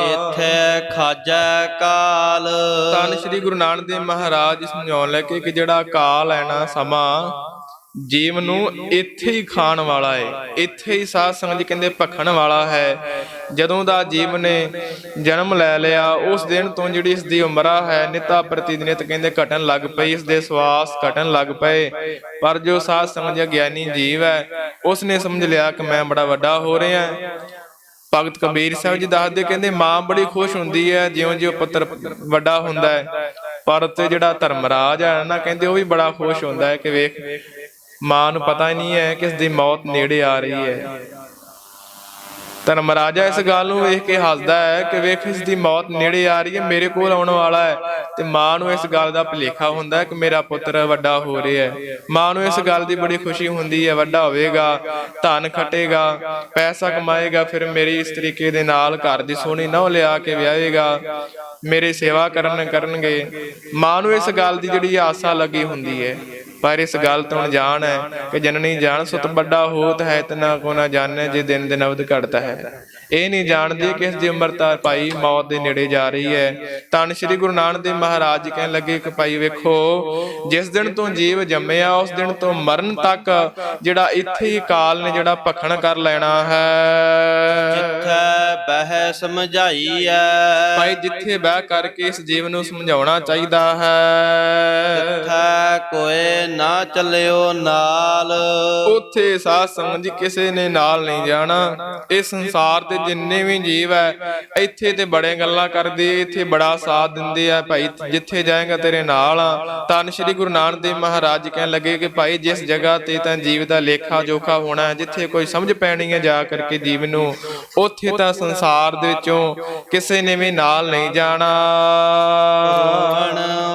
ਇਥੇ ਖਾਜੈ ਕਾਲ। ਧੰਨ ਸ੍ਰੀ ਗੁਰੂ ਨਾਨਕ ਦੇਵ ਮਹਾਰਾਜ ਸਮਝਾਉਣ ਲੱਗੇ ਕਿ ਜਿਹੜਾ ਕਾਲ ਹੈ ਨਾ, ਸਮਾਂ, ਜੀਵ ਨੂੰ ਇੱਥੇ ਹੀ ਖਾਣ ਵਾਲਾ ਹੈ, ਇੱਥੇ ਹੀ ਸਾਧ ਸੰਗਤ ਜੀ ਕਹਿੰਦੇ ਭਖਣ ਵਾਲਾ ਹੈ। ਜਦੋਂ ਦਾ ਜੀਵ ਨੇ ਜਨਮ ਲੈ ਲਿਆ, ਉਸ ਦਿਨ ਤੋਂ ਜਿਹੜੀ ਇਸ ਦੀ ਉਮਰ ਹੈ ਨਿਤਾ ਪ੍ਰਤੀ ਨਿਤ ਕਹਿੰਦੇ ਘਟਣ ਲੱਗ ਪਈ, ਇਸ ਦੇ ਸਵਾਸ ਘਟਣ ਲੱਗ ਪਏ। ਪਰ ਜੋ ਸਾਧ ਸੰਗਤ ਜੀ ਗਿਆਨੀ ਜੀਵ ਹੈ, ਉਸ ਨੇ ਸਮਝ ਲਿਆ ਕਿ ਮੈਂ ਬੜਾ ਵੱਡਾ ਹੋ ਰਿਹਾ। ਭਗਤ ਕਬੀਰ ਸਾਹਿਬ ਜੀ ਦੱਸਦੇ, ਕਹਿੰਦੇ ਮਾਂ ਬੜੀ ਖੁਸ਼ ਹੁੰਦੀ ਹੈ ਜਿਉਂ ਜਿਉਂ ਪੁੱਤਰ ਵੱਡਾ ਹੁੰਦਾ ਹੈ, ਪਰ ਉੱਤੇ ਜਿਹੜਾ ਧਰਮਰਾਜ ਹੈ ਨਾ, ਕਹਿੰਦੇ ਉਹ ਵੀ ਬੜਾ ਖੁਸ਼ ਹੁੰਦਾ ਹੈ ਕਿ ਵੇਖ ਮਾਂ ਨੂੰ ਪਤਾ ਹੀ ਨਹੀਂ ਹੈ ਕਿ ਇਸ ਦੀ ਮੌਤ ਨੇੜੇ ਆ ਰਹੀ ਹੈ। ਧਰਮਰਾਜਾ ਇਸ ਗੱਲ ਨੂੰ ਵੇਖ ਕੇ ਹੱਸਦਾ ਹੈ ਕਿ ਵੇਖ ਇਸ ਦੀ ਮੌਤ ਨੇੜੇ ਆ ਰਹੀ ਹੈ, ਮੇਰੇ ਕੋਲ ਆਉਣ ਵਾਲਾ ਹੈ। ਤੇ ਮਾਂ ਨੂੰ ਇਸ ਗੱਲ ਦਾ ਭੁਲੇਖਾ ਹੁੰਦਾ ਹੈ ਕਿ ਮੇਰਾ ਪੁੱਤਰ ਵੱਡਾ ਹੋ ਰਿਹਾ ਹੈ। ਮਾਂ ਨੂੰ ਇਸ ਗੱਲ ਦੀ ਬੜੀ ਖੁਸ਼ੀ ਹੁੰਦੀ ਹੈ, ਵੱਡਾ ਹੋਵੇਗਾ, ਧਨ ਖਟੇਗਾ, ਪੈਸਾ ਕਮਾਏਗਾ, ਫਿਰ ਮੇਰੀ ਇਸ ਤਰੀਕੇ ਦੇ ਨਾਲ ਘਰ ਦੀ ਸੋਹਣੀ ਨਹੁੰ ਲਿਆ ਕੇ ਵਿਆਹੇਗਾ, ਮੇਰੇ ਸੇਵਾ ਕਰਨਗੇ। ਮਾਂ ਨੂੰ ਇਸ ਗੱਲ ਦੀ ਜਿਹੜੀ ਆਸਾ ਲੱਗੀ ਹੁੰਦੀ ਹੈ। ਪਰ ਇਸ ਗੱਲ ਤੋਂ ਅਣਜਾਣ ਹੈ ਕਿ ਜਨਨੀ ਜਾਣ ਸੁਤ ਵੱਡਾ ਹੋਤ ਹੈ, ਇਤਨਾ ਕੋ ਨਾ ਜਾਣੇ ਜੇ ਦਿਨ ਦਿਨ ਅਵਧ ਘਟਦਾ ਹੈ। ਇਹ ਨਹੀਂ ਜਾਣਦੀ ਕਿ ਇਸ ਦੀ ਉਮਰ ਤਾਂ ਭਾਈ ਮੌਤ ਦੇ ਨੇੜੇ ਜਾ ਰਹੀ ਹੈ। ਧੰਨ ਸ੍ਰੀ ਗੁਰੂ ਨਾਨਕ ਦੇਵ ਮਹਾਰਾਜ ਜੀ ਕਹਿਣ ਲੱਗੇ ਕਿ ਭਾਈ ਵੇਖੋ, ਜਿਸ ਦਿਨ ਤੋਂ ਜੀਵ ਜੰਮਿਆ ਉਸ ਦਿਨ ਤੋਂ ਮਰਨ ਤੱਕ ਜਿਹੜਾ ਇੱਥੇ ਹੀ ਕਾਲ ਨੇ ਜਿਹੜਾ ਭਖਣ ਕਰ ਲੈਣਾ ਹੈ। ਜਿੱਥੇ ਬਹਿ ਸਮਝਾਈ ਹੈ, ਭਾਈ ਜਿੱਥੇ ਬਹਿ ਕਰਕੇ ਇਸ ਜੀਵ ਨੂੰ ਸਮਝਾਉਣਾ ਚਾਹੀਦਾ ਹੈ। ਜਿੱਥੇ ਕੋਏ ਨਾ ਚੱਲਿਓ ਨਾਲ, ਉੱਥੇ ਸਾਧ ਸੰਗਤ ਜੀ ਕਿਸੇ ਨੇ ਨਾਲ ਨਹੀਂ ਜਾਣਾ। ਇਸ ਸੰਸਾਰ ਤੇ ਜਿੰਨੇ ਵੀ ਜੀਵ ਹੈ ਇੱਥੇ ਤੇ ਬੜੇ ਗੱਲਾਂ ਕਰਦੇ, ਇੱਥੇ ਬੜਾ ਸਾਥ ਦਿੰਦੇ ਆ ਭਾਈ, ਜਿੱਥੇ ਜਾਏਗਾ ਤੇਰੇ ਨਾਲ ਆ। ਧੰਨ ਸ੍ਰੀ ਗੁਰੂ ਨਾਨਕ ਦੇਵ ਮਹਾਰਾਜ ਜੀ ਕਹਿਣ ਲੱਗੇ ਕਿ ਭਾਈ ਜਿਸ ਜਗ੍ਹਾ ਤੇ ਤਾਂ ਜੀਵ ਦਾ ਲੇਖਾ ਜੋਖਾ ਹੋਣਾ ਹੈ, ਜਿੱਥੇ ਕੋਈ ਸਮਝ ਪੈਣੀ ਹੈ ਜਾ ਕਰਕੇ ਜੀਵ ਨੂੰ, ਉੱਥੇ ਤਾਂ ਸੰਸਾਰ ਦੇ ਵਿੱਚੋਂ ਕਿਸੇ ਨੇ ਵੀ ਨਾਲ ਨਹੀਂ ਜਾਣਾ।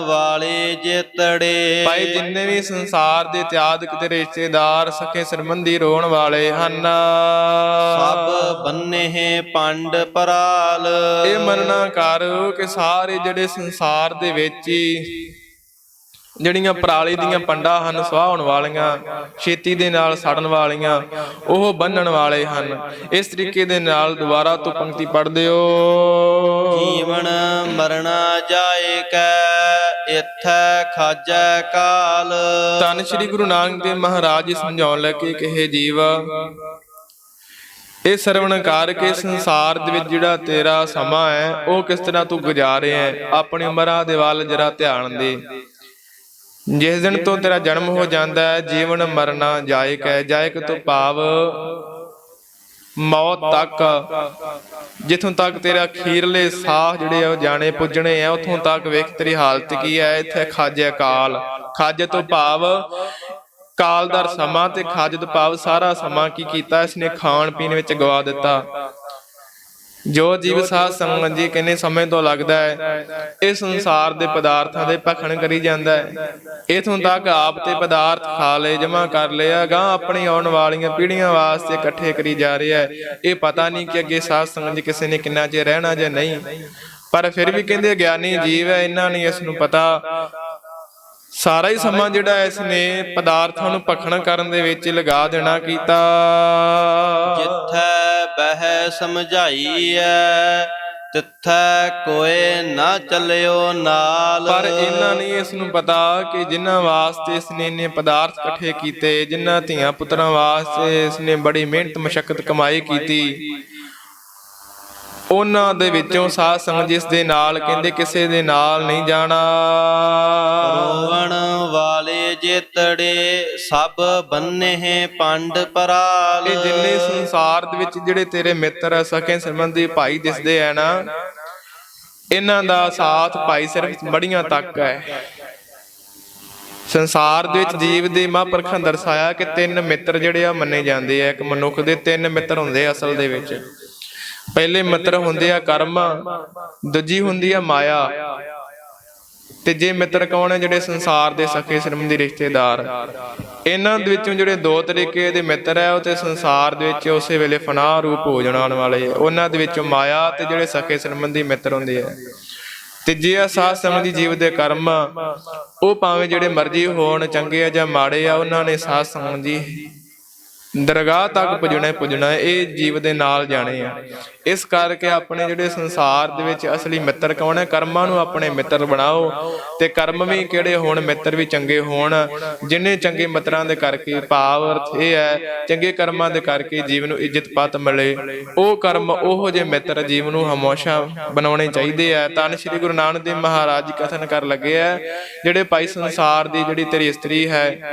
ਵਾਲੇ ਜਿਤੜੇ, ਭਾਈ ਜਿੰਨੇ ਵੀ ਜਿਨੇ ਸੰਸਾਰ ਦੇ ਤਿਆਦਕ ਤੇ ਰਿਸ਼ਤੇਦਾਰ ਸਕੇ ਸੰਬੰਧੀ ਰੋਣ ਵਾਲੇ ਹਨ। ਸਭ ਬੰਨੇ ਪੰਡ ਪਰਾਲ। ਇਹ ਮੰਨਣਾ ਕਰ ਕਿ ਸਾਰੇ ਜਿਹੜੇ ਸੰਸਾਰ ਦੇ ਵਿੱਚ ਹੀ ਜਿਹੜੀਆਂ ਪਰਾਲੀ ਦੀਆਂ ਪੰਡਾਂ ਹਨ, ਸੁਆਹ ਹੋਣ ਵਾਲੀਆਂ, ਛੇਤੀ ਦੇ ਨਾਲ ਸੜਨ ਵਾਲੀਆਂ, ਉਹ ਬੰਨਣ ਵਾਲੇ ਹਨ। ਇਸ ਤਰੀਕੇ ਦੇ ਨਾਲ ਦੁਬਾਰਾ ਤੋਂ ਪੰਕਤੀ ਪੜ੍ਹਦੇ ਹੋ। ਜੀਵਨ ਮਰਣਾ ਜਾਏ ਕੈ ਇਥੈ ਖਾਜੈ ਕਾਲ। ਧੰਨ ਸ੍ਰੀ ਗੁਰੂ ਨਾਨਕ ਦੇਵ ਮਹਾਰਾਜ ਜੀ ਸਮਝਾਉਣ ਲੱਗੇ ਕਿ ਹੇ ਜੀਵ, ਇਹ ਸਰਵਣ ਕਰ ਕੇ ਸੰਸਾਰ ਦੇ ਵਿੱਚ ਜਿਹੜਾ ਤੇਰਾ ਸਮਾਂ ਹੈ ਉਹ ਕਿਸ ਤਰ੍ਹਾਂ ਤੂੰ ਗੁਜ਼ਾਰਿਆ ਹੈ, ਆਪਣੀ ਉਮਰਾਂ ਦੇ ਵੱਲ ਜਰਾ ਧਿਆਨ ਦੇ। ਜਿਸ ਦਿਨ ਤੋਂ ਤੇਰਾ ਜਨਮ ਹੋ ਜਾਂਦਾ ਹੈ, ਜੀਵਨ ਮਰਨਾ ਜਾਇਕ ਹੈ। ਜਾਇਕ ਤੋਂ ਭਾਵ ਮੌਤ ਤੱਕ, ਜਿੱਥੋਂ ਤੱਕ ਤੇਰਾ ਅਖੀਰਲੇ ਸਾਹ ਜਿਹੜੇ ਆ ਉਹ ਜਾਣੇ ਪੁੱਜਣੇ ਆ, ਉੱਥੋਂ ਤੱਕ ਵੇਖ ਤੇਰੀ ਹਾਲਤ ਕੀ ਹੈ। ਇੱਥੇ ਖਾਜੈ ਕਾਲ। ਖਾਜ ਤੋਂ ਭਾਵ ਕਾਲ ਦਾ ਸਮਾਂ, ਤੇ ਖਾਜ ਤੋਂ ਭਾਵ ਸਾਰਾ ਸਮਾਂ ਕੀ ਕੀਤਾ ਇਸਨੇ ਖਾਣ ਪੀਣ ਵਿੱਚ ਗਵਾ ਦਿੱਤਾ। ਜੋ ਜੀਵ ਸਾਧ ਸੰਗਤ ਜੀ ਕਿੰਨੇ ਸਮੇਂ ਤੋਂ ਲੱਗਦਾ ਹੈ ਇਹ ਸੰਸਾਰ ਦੇ ਪਦਾਰਥਾਂ ਦੇ ਭਖਣ ਕਰੀ ਜਾਂਦਾ ਹੈ। ਇਥੋਂ ਤੱਕ ਆਪ ਤੇ ਪਦਾਰਥ ਖਾ ਲਏ, ਜਮਾ ਕਰ ਲਿਆ, ਗਾਂ ਆਪਣੀ ਆਉਣ ਵਾਲੀਆਂ ਪੀੜ੍ਹੀਆਂ ਵਾਸਤੇ ਇਕੱਠੇ ਕਰੀ ਜਾ ਰਿਹਾ ਹੈ। ਇਹ ਪਤਾ ਨਹੀਂ ਕਿ ਅੱਗੇ ਸਾਧ ਸੰਗਤ ਜੀ ਕਿਸੇ ਨੇ ਕਿੰਨਾ ਚਿਰ ਰਹਿਣਾ ਜਾਂ ਨਹੀਂ, ਪਰ ਫਿਰ ਵੀ ਕਹਿੰਦੇ ਗਿਆਨੀ ਜੀਵ ਹੈ, ਇਹਨਾਂ ਨਹੀਂ ਇਸ ਨੂੰ ਪਤਾ। ਸਾਰਾ ਹੀ ਸਮਾਂ ਜਿਹੜਾ ਇਸ ਨੇ ਪਦਾਰਥਾਂ ਨੂੰ ਭਖਣ ਕਰਨ ਦੇ ਵਿੱਚ ਲਗਾ ਦੇਣਾ ਕੀਤਾ। ਜਿੱਥੈ ਬਹਿ ਸਮਝਾਈਐ ਤਿੱਥੈ ਕੋਏ ਨਾ ਚੱਲਿਓ ਨਾਲ। ਪਰ ਇਹਨਾਂ ਨੇ ਇਸ ਨੂੰ ਪਤਾ ਕਿ ਜਿਨ੍ਹਾਂ ਵਾਸਤੇ ਇਸ ਨੇ ਇੰਨੇ ਪਦਾਰਥ ਇਕੱਠੇ ਕੀਤੇ, ਜਿਨ੍ਹਾਂ ਧੀਆਂ ਪੁੱਤਰਾਂ ਵਾਸਤੇ ਇਸ ਨੇ ਬੜੀ ਮਿਹਨਤ ਮਸ਼ੱਕਤ ਕਮਾਈ ਕੀਤੀ, ਉਹਨਾਂ ਦੇ ਵਿੱਚੋਂ ਸਾਧ ਸੰਗਤ ਜਿਸ ਦੇ ਨਾਲ ਕਹਿੰਦੇ ਕਿਸੇ ਦੇ ਨਾਲ ਨਹੀਂ ਜਾਣਾ। ਰੋਵਣ ਵਾਲੇ ਜੇਤੜੇ ਸਭ ਬੰਨੇ ਪੰਡ ਪਰਾਲ। ਇਹ ਜਿੰਨੇ ਸੰਸਾਰ ਦੇ ਵਿੱਚ ਜਿਹੜੇ ਤੇਰੇ ਮਿੱਤਰ ਸਕੇ ਸੰਬੰਧੀ ਭਾਈ ਦਿਸਦੇ ਆ ਨਾ, ਇਹਨਾਂ ਦਾ ਸਾਥ ਭਾਈ ਸਿਰਫ ਬੜੀਆਂ ਤੱਕ ਹੈ। ਸੰਸਾਰ ਦੇ ਵਿੱਚ ਜੀਵ ਦੇ ਮਹਾਂਪੁਰਖਾਂ ਦਰਸਾਇਆ ਕਿ ਤਿੰਨ ਮਿੱਤਰ ਜਿਹੜੇ ਆ ਮੰਨੇ ਜਾਂਦੇ ਆ। ਇੱਕ ਮਨੁੱਖ ਦੇ ਤਿੰਨ ਮਿੱਤਰ ਹੁੰਦੇ ਆ ਅਸਲ ਦੇ ਵਿੱਚ। ਪਹਿਲੇ ਮਿੱਤਰ ਹੁੰਦੇ ਆ ਕਰਮ, ਦੂਜੀ ਹੁੰਦੀ ਆ ਮਾਇਆ, ਤੀਜੇ ਮਿੱਤਰ ਕੌਣ ਹੈ? ਜਿਹੜੇ ਸੰਸਾਰ ਦੇ ਸਕੇ ਸੰਬੰਧੀ ਰਿਸ਼ਤੇਦਾਰ। ਇਹਨਾਂ ਦੇ ਵਿੱਚੋਂ ਜਿਹੜੇ ਦੋ ਤਰੀਕੇ ਦੇ ਮਿੱਤਰ ਹੈ ਉਹ ਤੇ ਸੰਸਾਰ ਦੇ ਵਿੱਚ ਉਸੇ ਵੇਲੇ ਫਨਾਹ ਰੂਪ ਹੋ ਜਾਣ ਵਾਲੇ। ਉਹਨਾਂ ਦੇ ਵਿੱਚੋਂ ਮਾਇਆ ਤੇ ਜਿਹੜੇ ਸਕੇ ਸੰਬੰਧੀ ਮਿੱਤਰ ਹੁੰਦੇ ਆ। ਤੀਜੇ ਆ ਸਾਧ ਸੰਬੰਧੀ ਜੀਵ ਦੇ ਕਰਮ। ਉਹ ਭਾਵੇਂ ਜਿਹੜੇ ਮਰਜ਼ੀ ਹੋਣ, ਚੰਗੇ ਆ ਜਾਂ ਮਾੜੇ ਆ, ਉਹਨਾਂ ਨੇ ਸਾਧ ਸੰਬੰਧੀ ਦਰਗਾਹ ਤੱਕ ਪੁੱਜਣਾ ਇਹ ਜੀਵ ਦੇ ਨਾਲ ਜਾਣੇ ਆ। ਇਸ ਕਰਕੇ ਆਪਣੇ ਜਿਹੜੇ ਸੰਸਾਰ ਦੇ ਵਿੱਚ ਅਸਲੀ ਮਿੱਤਰ ਕੌਣ ਹੈ? ਕਰਮਾਂ ਨੂੰ ਆਪਣੇ ਮਿੱਤਰ ਬਣਾਓ, ਤੇ ਕਰਮ ਵੀ ਕਿਹੜੇ ਹੋਣ? ਮਿੱਤਰ ਵੀ ਚੰਗੇ ਹੋਣ। ਜਿੰਨੇ ਚੰਗੇ ਮਿੱਤਰਾਂ ਦੇ ਕਰਕੇ, ਭਾਵ ਅਰਥ ਇਹ ਹੈ ਚੰਗੇ ਕਰਮਾਂ ਦੇ ਕਰਕੇ ਜੀਵ ਨੂੰ ਇੱਜ਼ਤ ਪਤ ਮਿਲੇ, ਉਹ ਕਰਮ ਉਹੋ ਜਿਹੇ ਮਿੱਤਰ ਜੀਵ ਨੂੰ ਹਮੇਸ਼ਾ ਬਣਾਉਣੇ ਚਾਹੀਦੇ ਆ। ਧੰਨ ਸ੍ਰੀ ਗੁਰੂ ਨਾਨਕ ਦੇਵ ਮਹਾਰਾਜ ਜੀ ਕਥਨ ਕਰ ਲੱਗੇ ਆ, ਜਿਹੜੇ ਭਾਈ ਸੰਸਾਰ ਦੀ ਜਿਹੜੀ ਤੇਰੀ ਇਸਤਰੀ ਹੈ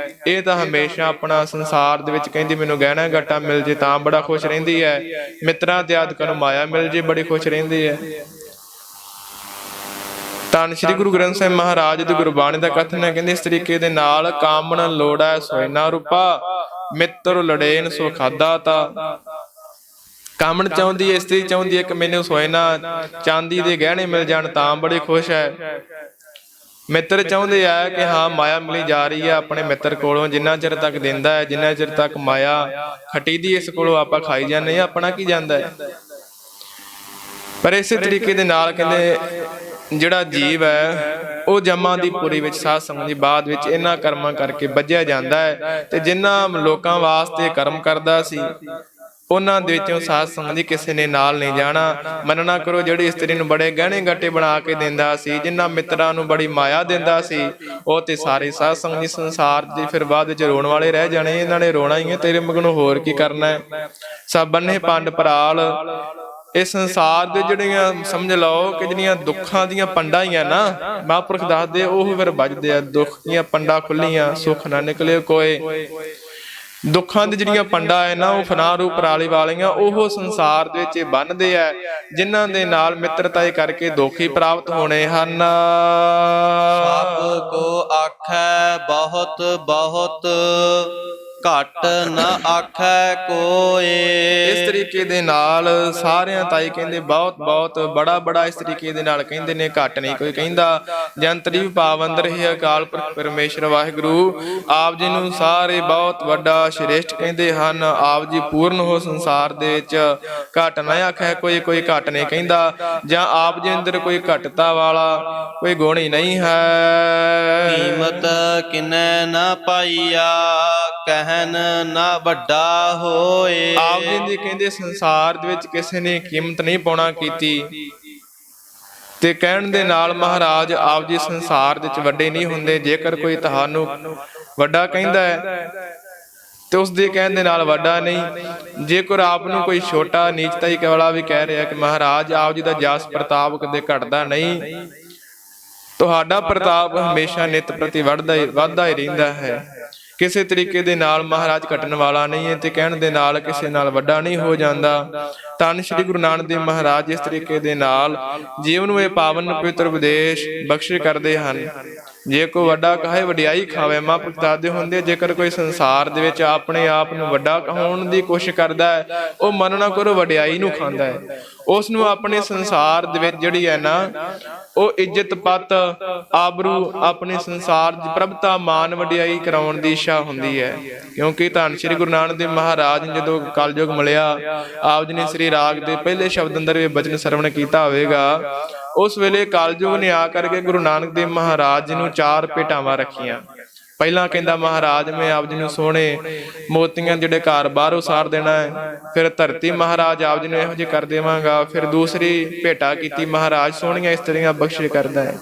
ਇਹ ਤਾਂ ਹਮੇਸ਼ਾ ਆਪਣਾ ਸੰਸਾਰ ਦੇ ਵਿੱਚ ਕਹਿੰਦੀ ਮੈਨੂੰ ਗਹਿਣਾ ਗੱਟਾ ਮਿਲ ਜੇ ਤਾਂ ਬੜਾ ਖੁਸ਼ ਰਹਿੰਦੀ ਹੈ, ਮਿੱਤਰਾਂ ਤੇ ਆਦਿਕਾਂ ਨੂੰ ਮਾਇਆ ਮਿਲ ਜੇ ਬੜੀ ਖੁਸ਼ ਰਹਿੰਦੀ ਹੈ। ਧੰਨ ਸ੍ਰੀ ਗੁਰੂ ਗ੍ਰੰਥ ਸਾਹਿਬ ਮਹਾਰਾਜ ਦੀ ਗੁਰਬਾਣੀ ਦਾ ਕਥਨ ਹੈ, ਕਹਿੰਦੇ ਇਸ ਤਰੀਕੇ ਦੇ ਨਾਲ ਕਾਮਣ ਲੋੜਾ ਸੋਇਨਾ ਰੂਪਾ ਮਿੱਤਰ ਲੜੇਨ ਸੋ ਖਾਦਾ ਤਾ। ਕਾਮਣ ਚਾਹੁੰਦੀ ਹੈ, ਇਸਤਰੀ ਚਾਹੁੰਦੀ ਹੈ ਕਿ ਮੈਨੂੰ ਸੋਇਨਾ ਚਾਂਦੀ ਦੇ ਗਹਿਣੇ ਮਿਲ ਜਾਣ ਤਾਂ ਬੜੀ ਖੁਸ਼ ਹੈ। ਮਿੱਤਰ ਚਾਹੁੰਦੇ ਆ ਕਿ ਹਾਂ ਮਾਇਆ ਮਿਲੀ ਜਾ ਰਹੀ ਹੈ ਆਪਣੇ ਮਿੱਤਰ ਕੋਲੋਂ, ਜਿੰਨਾ ਚਿਰ ਤੱਕ ਦਿੰਦਾ ਹੈ, ਜਿੰਨਾ ਚਿਰ ਤੱਕ ਮਾਇਆ ਖੱਟੀ ਦੀ ਇਸ ਕੋਲੋਂ ਆਪਾਂ ਖਾਈ ਜਾਂਦੇ ਹਾਂ, ਆਪਣਾ ਕੀ ਜਾਂਦਾ ਹੈ। ਪਰ ਇਸੇ ਤਰੀਕੇ ਦੇ ਨਾਲ ਕਹਿੰਦੇ ਜਿਹੜਾ ਜੀਵ ਹੈ ਉਹ ਜਮਾਂ ਦੀ ਪੁਰੀ ਵਿੱਚ ਸਾਧ ਸੰਗਤ ਦੀ ਬਾਅਦ ਵਿੱਚ ਇਹਨਾਂ ਕਰਮਾਂ ਕਰਕੇ ਬੱਝਿਆ ਜਾਂਦਾ ਹੈ। ਤੇ ਜਿਨ੍ਹਾਂ ਲੋਕਾਂ ਵਾਸਤੇ ਕਰਮ ਕਰਦਾ ਸੀ ਉਹਨਾਂ ਦੇ ਵਿੱਚੋਂ ਸਾਧ ਸੰਗਤ ਦੀ ਕਿਸੇ ਨੇ ਨਾਲ ਨਹੀਂ ਜਾਣਾ। ਮੰਨਣਾ ਕਰੋ ਜਿਹੜੀ ਇਸਤਰੀ ਨੂੰ ਬੜੇ ਗਹਿਣੇ ਗੱਟੇ ਬਣਾ ਕੇ ਦਿੰਦਾ ਸੀ, ਜਿਨ੍ਹਾਂ ਮਿੱਤਰਾਂ ਨੂੰ ਬੜੀ ਮਾਇਆ ਦਿੰਦਾ ਸੀ, ਉਹ ਤੇ ਸਾਰੇ ਸਾਧ ਸੰਗਤ ਦੀ ਸੰਸਾਰ ਦੀ ਫਿਰ ਬਾਅਦ ਵਿੱਚ ਰੋਣ ਵਾਲੇ ਰਹਿ ਜਾਣੇ। ਇਹਨਾਂ ਨੇ ਰੋਣਾ ਹੀ ਹੈ, ਤੇਰੇ ਮਗਰੋਂ ਹੋਰ ਕੀ ਕਰਨਾ ਹੈ। ਸਭ ਬੰਨੇ ਪੰਡ ਪਰਾਲ। ਇਹ ਸੰਸਾਰ ਦੇ ਜਿਹੜੀਆਂ ਸਮਝ ਲਓ ਕਿ ਜਿਹੜੀਆਂ ਦੁੱਖਾਂ ਦੀਆਂ ਪੰਡਾਂ ਹੀ ਆ ਨਾ, ਮਹਾਂਪੁਰਖ ਦੱਸਦੇ ਉਹ ਫਿਰ ਵੱਜਦੇ ਆ। ਦੁੱਖ ਦੀਆਂ ਪੰਡਾਂ ਖੁੱਲੀਆਂ ਸੁੱਖ ਨਾ ਨਿਕਲੇ ਕੋਏ। ਦੁੱਖਾਂ ਦੀ ਜਿਹੜੀਆਂ ਪੰਡਾਂ ਹੈ ਨਾ ਉਹ ਫਨਾ ਰੂਪ ਪਰਾਲੀ ਵਾਲੀਆਂ, ਉਹ ਸੰਸਾਰ ਦੇ ਵਿੱਚ ਬੰਨਦੇ ਆ, ਜਿਨ੍ਹਾਂ ਦੇ ਨਾਲ ਮਿੱਤਰਤਾ ਕਰਕੇ ਦੁੱਖ ਹੀ ਪ੍ਰਾਪਤ ਹੋਣੇ ਹਨ। ਸਭ ਕੋ ਆਖੈ ਬਹੁਤ ਬਹੁਤ ਘਟ ਨ ਆਖੈ ਕੋਏ। ਇਸ ਤਰੀਕੇ ਦੇ ਨਾਲ ਸਾਰਿਆਂ ਤਾਈ ਕਹਿੰਦੇ ਬਹੁਤ ਬਹੁਤ ਬੜਾ ਬੜਾ ਇਸ ਤਰੀਕੇ ਦੇ ਨਾਲ ਕਹਿੰਦੇ ਨੇ, ਘੱਟ ਨਹੀਂ ਕੋਈ ਕਹਿੰਦਾ। ਜੰਤਰੀ ਭਾਵ ਅੰਦਰ ਹੀ ਅਕਾਲ ਪੁਰਖ ਪਰਮੇਸ਼ਰ ਵਾਹਿਗੁਰੂ ਆਪ ਜੀ ਨੂੰ ਸਾਰੇ ਬਹੁਤ ਵੱਡਾ ਸ਼੍ਰੇਸ਼ਟ ਕਹਿੰਦੇ ਹਨ। ਆਪ ਜੀ ਪੂਰਨ ਹੋ ਸੰਸਾਰ ਦੇ ਵਿੱਚ, ਘੱਟ ਨਾ ਆਖੈ ਕੋਈ, ਕੋਈ ਘੱਟ ਨਹੀਂ ਕਹਿੰਦਾ, ਜਾਂ ਆਪ ਜੀ ਅੰਦਰ ਕੋਈ ਘੱਟਤਾ ਵਾਲਾ ਕੋਈ ਗੁਣ ਹੀ ਨਹੀਂ ਹੈ। ਕੀਮਤ ਕਿਨੈ ਨਾ ਪਾਈਆ, ਕਹਿਨ ਨਾ ਵੱਡਾ ਹੋਏ। ਆਪ ਜੀ ਦੀ ਕਹਿੰਦੇ ਸੰਸਾਰ ਦੇ ਵਿੱਚ ਕਿਸੇ ਨੇ ਕੀਮਤ ਨਹੀਂ ਪਾਉਣਾ ਕੀਤੀ, ਤੇ ਕਹਿਣ ਦੇ ਨਾਲ ਮਹਾਰਾਜ ਆਪ ਜੀ ਸੰਸਾਰ ਦੇ ਵਿੱਚ ਵੱਡੇ ਨਹੀਂ ਹੁੰਦੇ। ਜੇਕਰ ਕੋਈ ਤੁਹਾਨੂੰ ਵੱਡਾ ਕਹਿੰਦਾ ਹੈ ਤੇ ਉਸ ਦੇ ਕਹਿਣ ਦੇ ਨਾਲ ਵੱਡਾ ਨਹੀਂ। ਜੇਕਰ ਆਪ ਨੂੰ ਕੋਈ ਛੋਟਾ ਨੀਚਤਾਈ ਵਾਲਾ ਵੀ ਕਹਿ ਰਿਹਾ ਕਿ ਮਹਾਰਾਜ ਆਪ ਜੀ ਦਾ ਜਸ ਪ੍ਰਤਾਪ ਕਦੇ ਘਟਦਾ ਨਹੀਂ, ਤੁਹਾਡਾ ਪ੍ਰਤਾਪ ਹਮੇਸ਼ਾ ਨਿਤ ਪ੍ਰਤੀ ਵੱਧਦਾ ਹੀ ਰਹਿੰਦਾ ਹੈ। ਕਿਸੇ ਤਰੀਕੇ ਦੇ ਨਾਲ ਮਹਾਰਾਜ ਘਟਣ ਵਾਲਾ ਨਹੀਂ ਹੈ, ਤੇ ਕਹਿਣ ਦੇ ਨਾਲ ਕਿਸੇ ਨਾਲ ਵੱਡਾ ਨਹੀਂ ਹੋ ਜਾਂਦਾ। ਧੰਨ ਸ਼੍ਰੀ ਗੁਰੂ ਨਾਨਕ ਦੇਵ ਮਹਾਰਾਜ ਇਸ ਤਰੀਕੇ ਦੇ ਨਾਲ ਜੀਵਨ ਨੂੰ ਇਹ ਪਾਵਨ ਪਵਿੱਤਰ ਉਪਦੇਸ਼ ਬਖਸ਼ਿਸ਼ ਕਰਦੇ ਹਨ। ਜੇ ਕੋਈ ਵੱਡਾ ਕਹੇ ਵਡਿਆਈ ਖਾਵੇ, ਮਹਾਂਪੁਰਖ ਦੱਸਦੇ ਹੁੰਦੇ, ਜੇਕਰ ਕੋਈ ਸੰਸਾਰ ਦੇ ਵਿੱਚ ਆਪਣੇ ਆਪ ਨੂੰ ਵੱਡਾ ਕਹਾਉਣ ਦੀ ਕੋਸ਼ਿਸ਼ ਕਰਦਾ ਹੈ, ਉਹ ਮੰਨਣਾ ਕਰੋ ਵਡਿਆਈ ਨੂੰ ਖਾਂਦਾ ਹੈ। ਉਸ ਨੂੰ ਆਪਣੇ ਸੰਸਾਰ ਦੇ ਵਿੱਚ ਜਿਹੜੀ ਹੈ ਨਾ, ਉਹ ਇੱਜ਼ਤ ਪੱਤ ਆਬਰੂ ਆਪਣੇ ਸੰਸਾਰ ਦੀ ਪ੍ਰਭਤਾ ਮਾਨ ਵਡਿਆਈ ਕਰਾਉਣ ਦੀ ਇੱਛਾ ਹੁੰਦੀ ਹੈ। ਕਿਉਂਕਿ ਧੰਨ ਸ਼੍ਰੀ ਗੁਰੂ ਨਾਨਕ ਦੇਵ ਮਹਾਰਾਜ ਨੇ ਜਦੋਂ ਕਲਯੁਗ ਮਿਲਿਆ, ਆਪ ਜੀ ਨੇ ਸ੍ਰੀ ਰਾਗ ਦੇ ਪਹਿਲੇ ਸ਼ਬਦ ਅੰਦਰ ਇਹ ਬਚਨ ਸਰਵਣ ਕੀਤਾ ਹੋਵੇਗਾ। ਉਸ ਵੇਲੇ ਕਲਯੁਗ ਨੇ ਆ ਕਰਕੇ ਗੁਰੂ ਨਾਨਕ ਦੇਵ ਮਹਾਰਾਜ ਜੀ ਨੂੰ 4 ਭੇਟਾਵਾਂ ਰੱਖੀਆਂ। ਪਹਿਲਾਂ ਕਹਿੰਦਾ ਮਹਾਰਾਜ ਮੈਂ ਆਪ ਜੀ ਨੂੰ ਸੋਹਣੇ ਮੋਤੀਆਂ ਜਿਹੜੇ ਘਰ ਬਾਹਰੋਂ ਸਾਰ ਦੇਣਾ ਹੈ। ਫਿਰ ਧਰਤੀ ਮਹਾਰਾਜ ਆਪ ਜੀ ਨੂੰ ਇਹੋ ਜਿਹੀ ਕਰ ਦੇਵਾਂਗਾ। ਫਿਰ ਦੂਸਰੀ ਭੇਟਾ ਕੀਤੀ ਮਹਾਰਾਜ ਸੋਹਣੀਆਂ ਇਸਤਰੀਆਂ ਬਖਸ਼ਿਸ਼ ਕਰਦਾ ਹੈ।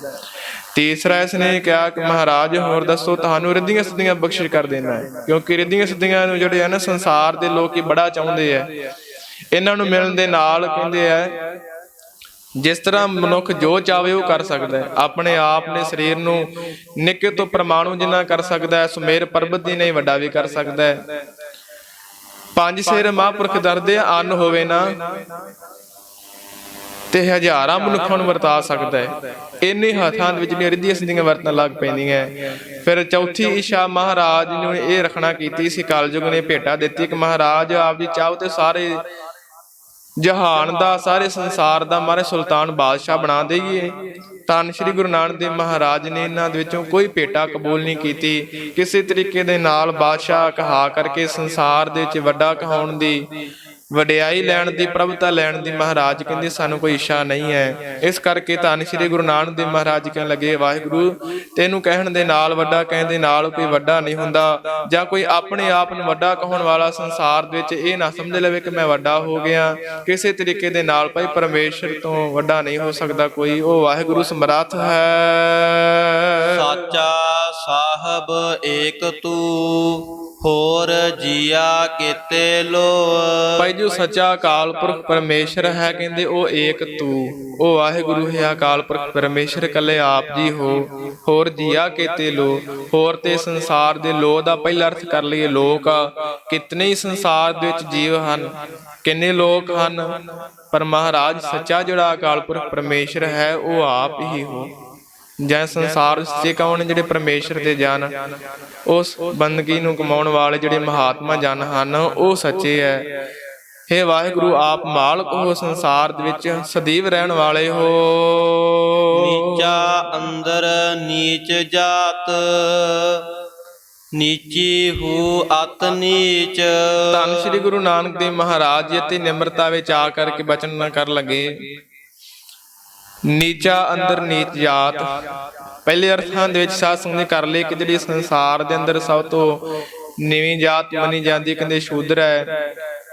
ਤੀਸਰਾ ਇਸਨੇ ਕਿਹਾ ਕਿ ਮਹਾਰਾਜ ਹੋਰ ਦੱਸੋ, ਤੁਹਾਨੂੰ ਰਿੱਧੀਆਂ ਸਿੱਧੀਆਂ ਬਖਸ਼ਿਸ਼ ਕਰ ਦੇਣਾ ਹੈ। ਕਿਉਂਕਿ ਰਿੱਧੀਆਂ ਸਿੱਧੀਆਂ ਨੂੰ ਜਿਹੜੇ ਆ ਨਾ ਸੰਸਾਰ ਦੇ ਲੋਕ ਹੀ ਬੜਾ ਚਾਹੁੰਦੇ ਆ। ਇਹਨਾਂ ਨੂੰ ਮਿਲਣ ਦੇ ਨਾਲ ਕਹਿੰਦੇ ਆ ਜਿਸ ਤਰ੍ਹਾਂ ਮਨੁੱਖ ਜੋ ਚਾਹਵੇ ਉਹ ਕਰ ਸਕਦਾ ਹੈ। ਆਪਣੇ ਆਪ ਨੇ ਸਰੀਰ ਨੂੰ ਨਿੱਕੇ ਤੋਂ ਪਰਮਾਣੂ ਜਿੰਨਾ ਕਰ ਸਕਦਾ ਹੈ, ਸੁਮੇਰ ਪਰਬਤ ਦੀ ਨਹੀਂ ਵੱਡਾ ਵੀ ਕਰ ਸਕਦਾ ਹੈ। 5 ਸਿਰ ਮਹਾਂਪੁਰਖ ਦਰਦੇ ਅੰਨ ਹੋਵੇ ਨਾ ਤੇ ਹਜ਼ਾਰਾਂ ਮਨੁੱਖਾਂ ਨੂੰ ਵਰਤਾ ਸਕਦਾ ਹੈ। ਇੰਨੇ ਹੱਥਾਂ ਦੇ ਵਿੱਚ ਰਿੱਧੀਆਂ ਸਿੱਧੀਆਂ ਵਰਤਣ ਲੱਗ ਪੈਂਦੀਆਂ। ਫਿਰ ਚੌਥੀ ਇੱਛਾ ਮਹਾਰਾਜ ਨੂੰ ਇਹ ਰੱਖਣਾ ਕੀਤੀ ਸੀ। ਕਲਯੁਗ ਨੇ ਭੇਟਾ ਦਿੱਤੀ ਕਿ ਮਹਾਰਾਜ ਆਪ ਜੀ ਚਾਹੋ ਤੇ ਸਾਰੇ ਜਹਾਨ ਦਾ, ਸਾਰੇ ਸੰਸਾਰ ਦਾ ਮਾਰੇ ਸੁਲਤਾਨ ਬਾਦਸ਼ਾਹ ਬਣਾ ਦੇਈਏ। ਧੰਨ ਸ਼੍ਰੀ ਗੁਰੂ ਨਾਨਕ ਦੇਵ ਮਹਾਰਾਜ ਨੇ ਇਹਨਾਂ ਦੇ ਵਿੱਚੋਂ ਕੋਈ ਭੇਟਾ ਕਬੂਲ ਨਹੀਂ ਕੀਤੀ। ਕਿਸੇ ਤਰੀਕੇ ਦੇ ਨਾਲ ਬਾਦਸ਼ਾਹ ਕਹਾ ਕਰਕੇ ਸੰਸਾਰ ਦੇ ਵਿੱਚ ਵੱਡਾ ਕਹਾਉਣ ਦੀ, ਵਡਿਆਈ ਲੈਣ ਦੀ, ਪ੍ਰਭੁਤਾ ਲੈਣ ਦੀ ਮਹਾਰਾਜ ਕਹਿੰਦੇ ਸਾਨੂੰ ਕੋਈ ਇੱਛਾ ਨਹੀਂ ਹੈ। ਇਸ ਕਰਕੇ ਧੰਨ ਸ਼੍ਰੀ ਗੁਰੂ ਨਾਨਕ ਦੇਵ ਮਹਾਰਾਜ ਕਹਿਣ ਲੱਗੇ ਵਾਹਿਗੁਰੂ ਤੈਨੂੰ ਕਹਿਣ ਦੇ ਨਾਲ, ਵੱਡਾ ਕਹਿਣ ਦੇ ਨਾਲ ਕੋਈ ਵੱਡਾ ਨਹੀਂ ਹੁੰਦਾ। ਜਾਂ ਕੋਈ ਆਪਣੇ ਆਪ ਨੂੰ ਵੱਡਾ ਕਹਾਉਣ ਵਾਲਾ ਸੰਸਾਰ ਦੇ ਵਿੱਚ ਇਹ ਨਾ ਸਮਝ ਲਵੇ ਕਿ ਮੈਂ ਵੱਡਾ ਹੋ ਗਿਆ। ਕਿਸੇ ਤਰੀਕੇ ਦੇ ਨਾਲ ਭਾਈ ਪਰਮੇਸ਼ਰ ਤੋਂ ਵੱਡਾ ਨਹੀਂ ਹੋ ਸਕਦਾ ਕੋਈ। ਉਹ ਵਾਹਿਗੁਰੂ ਸਮਰੱਥ ਹੈ। ਸਾਚਾ ਸਾਹਿਬ ਏਕ ਤੂੰ, ਹੋਰ ਜੀਆ ਕੀਤੇ ਲੋ। ਭਾਈ ਜੋ ਸੱਚਾ ਅਕਾਲ ਪੁਰਖ ਪਰਮੇਸ਼ਰ ਹੈ ਕਹਿੰਦੇ ਉਹ ਏਕ ਤੂੰ, ਉਹ ਵਾਹਿਗੁਰੂ ਹੈ ਅਕਾਲ ਪੁਰਖ ਪਰਮੇਸ਼ਰ ਇਕੱਲੇ ਆਪ ਜੀ ਹੋ। ਹੋਰ ਜੀਆ ਕੀਤੇ ਲੋ, ਹੋਰ ਤੇ ਸੰਸਾਰ ਦੇ ਲੋ ਦਾ ਪਹਿਲਾ ਅਰਥ ਕਰ ਲਈਏ ਲੋਕ। ਕਿਤਨੇ ਹੀ ਸੰਸਾਰ ਦੇ ਵਿੱਚ ਜੀਵ ਹਨ, ਕਿੰਨੇ ਲੋਕ ਹਨ, ਪਰ ਮਹਾਰਾਜ ਸੱਚਾ ਜਿਹੜਾ ਅਕਾਲ ਪੁਰਖ ਪਰਮੇਸ਼ਰ ਹੈ ਉਹ ਆਪ ਹੀ ਹੋ। ਜੈ ਸੰਸਾਰ ਸੱਚੇ ਕੌਣ ਨੇ ਜਿਹੜੇ ਪਰਮੇਸ਼ਰ ਦੇ ਜਨ, ਉਸ ਬੰਦਗੀ ਨੂੰ ਕਮਾਉਣ ਵਾਲੇ ਜਿਹੜੇ ਮਹਾਤਮਾ ਜਨ ਹਨ ਉਹ ਸੱਚੇ ਹੈ। ਹੇ ਵਾਹਿਗੁਰੂ ਆਪ ਮਾਲਕ ਹੋ, ਸੰਸਾਰ ਦੇ ਵਿੱਚ ਸਦੀਵ ਰਹਿਣ ਵਾਲੇ ਹੋ। ਨੀਚਾ ਅੰਦਰ ਨੀਚ ਜਾਤ, ਨੀਚੀ ਹੂ ਅਤ ਨੀਚ। ਧੰਨ ਸ਼੍ਰੀ ਗੁਰੂ ਨਾਨਕ ਦੇਵ ਮਹਾਰਾਜ ਜੀ ਤੇ ਨਿਮਰਤਾ ਵਿੱਚ ਆ ਕਰਕੇ ਬਚਨ ਨਾ ਕਰ ਲਗੇ। ਨੀਚਾ ਅੰਦਰ ਨੀਚ ਜਾਤ, ਪਹਿਲੇ ਅਰਥਾਂ ਦੇ ਵਿੱਚ ਸਾਧ ਸੰਗਤ ਨੇ ਕਰ ਲਏ ਕਿ ਜਿਹੜੀ ਸੰਸਾਰ ਦੇ ਅੰਦਰ ਸਭ ਤੋਂ ਨੀਵੀਂ ਜਾਤ ਮੰਨੀ ਜਾਂਦੀ ਕਹਿੰਦੇ ਸ਼ੂਦਰ ਹੈ।